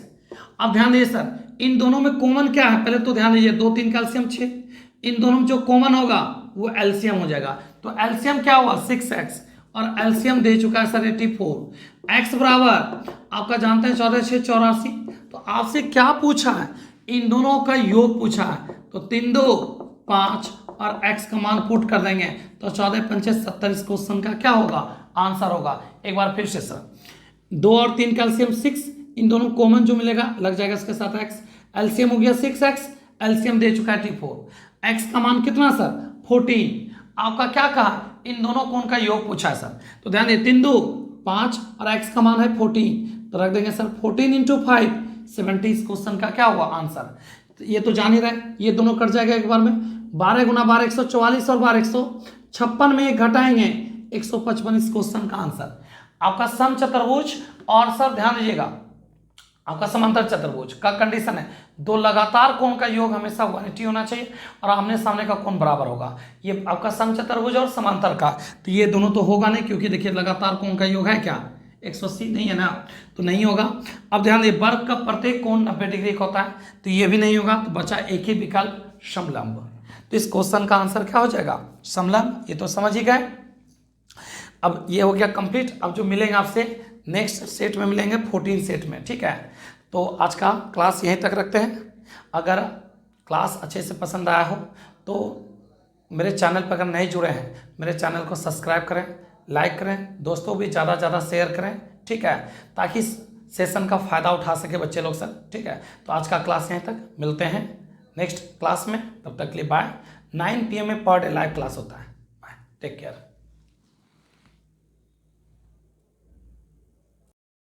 S1: अब ध्यान दीजिए सर इन दोनों में कॉमन क्या है, पहले तो ध्यान दीजिए 2 3 कैल्शियम 6, इन दोनों में जो कॉमन होगा वो एलसीएम हो जाएगा। तो एलसीएम क्या हुआ 6x, और एलसीएम दे चुका है सर 84। x बराबर आपका जानते हैं 14 6 84। तो आपसे क्या पूछा है, इन दोनों का योग पूछा है, तो 3 2 5 और x का मान पुट कर देंगे तो 14 पंचे 70। इस क्वेश्चन का क्या होगा आंसर होगा। एक बार फिर से सर 2 और 3 कैल्शियम 6, इन दोनों कॉमन जो मिलेगा लग जाएगा इसके साथ x, एलसीएम हो गया 6x, एलसीएम दे चुका है 84, x का मान कितना सर 14। आपका क्या कहा इन दोनों कोण का योग पूछा है सर। तो ध्यान दिए 3 2 5 और x का मान है 14, तो रख देंगे सर 14 इंटू 5 70। इस क्वेश्चन का क्या हुआ आंसर, तो ये तो जान ही रहे, ये दोनों कट जाएगा एक बार में। 12 गुना 12 144 और 12 156 में घटाएंगे 155 इस क्वेश्चन का आंसर। आपका समचतुर्भुज और सर ध्यान दीजिएगा आपका समांतर चतुर्भुज का कंडीशन है दो लगातार कोण का योग हमेशा 180 होना चाहिए और आमने सामने का कोण बराबर होगा। ये आपका समचतुर्भुज और समांतर का, तो ये दोनों तो होगा नहीं, क्योंकि देखिए लगातार कोण का योग है क्या 180 नहीं है ना, तो नहीं होगा। अब ध्यान दिए वर्ग का प्रत्येक कोण 90 डिग्री का होता है, तो ये भी नहीं होगा, तो बचा एक ही विकल्प समलंब। तो इस क्वेश्चन का आंसर क्या हो जाएगा समलंब, ये तो समझ ही गए। अब ये हो गया कंप्लीट। अब जो मिलेंगे आपसे नेक्स्ट सेट में मिलेंगे 14 सेट में, ठीक है। तो आज का क्लास यहीं तक रखते हैं। अगर क्लास अच्छे से पसंद आया हो तो मेरे चैनल पर अगर नए जुड़े हैं मेरे चैनल को सब्सक्राइब करें, लाइक करें, दोस्तों भी ज़्यादा ज़्यादा शेयर करें, ठीक है, ताकि इस सेशन का फ़ायदा उठा सके बच्चे लोग सर, ठीक है। तो आज का क्लास यहीं तक, मिलते हैं नेक्स्ट क्लास में, तब तक के लिए बाय। 9 PM में पर डे लाइव क्लास होता है। Bye, take care.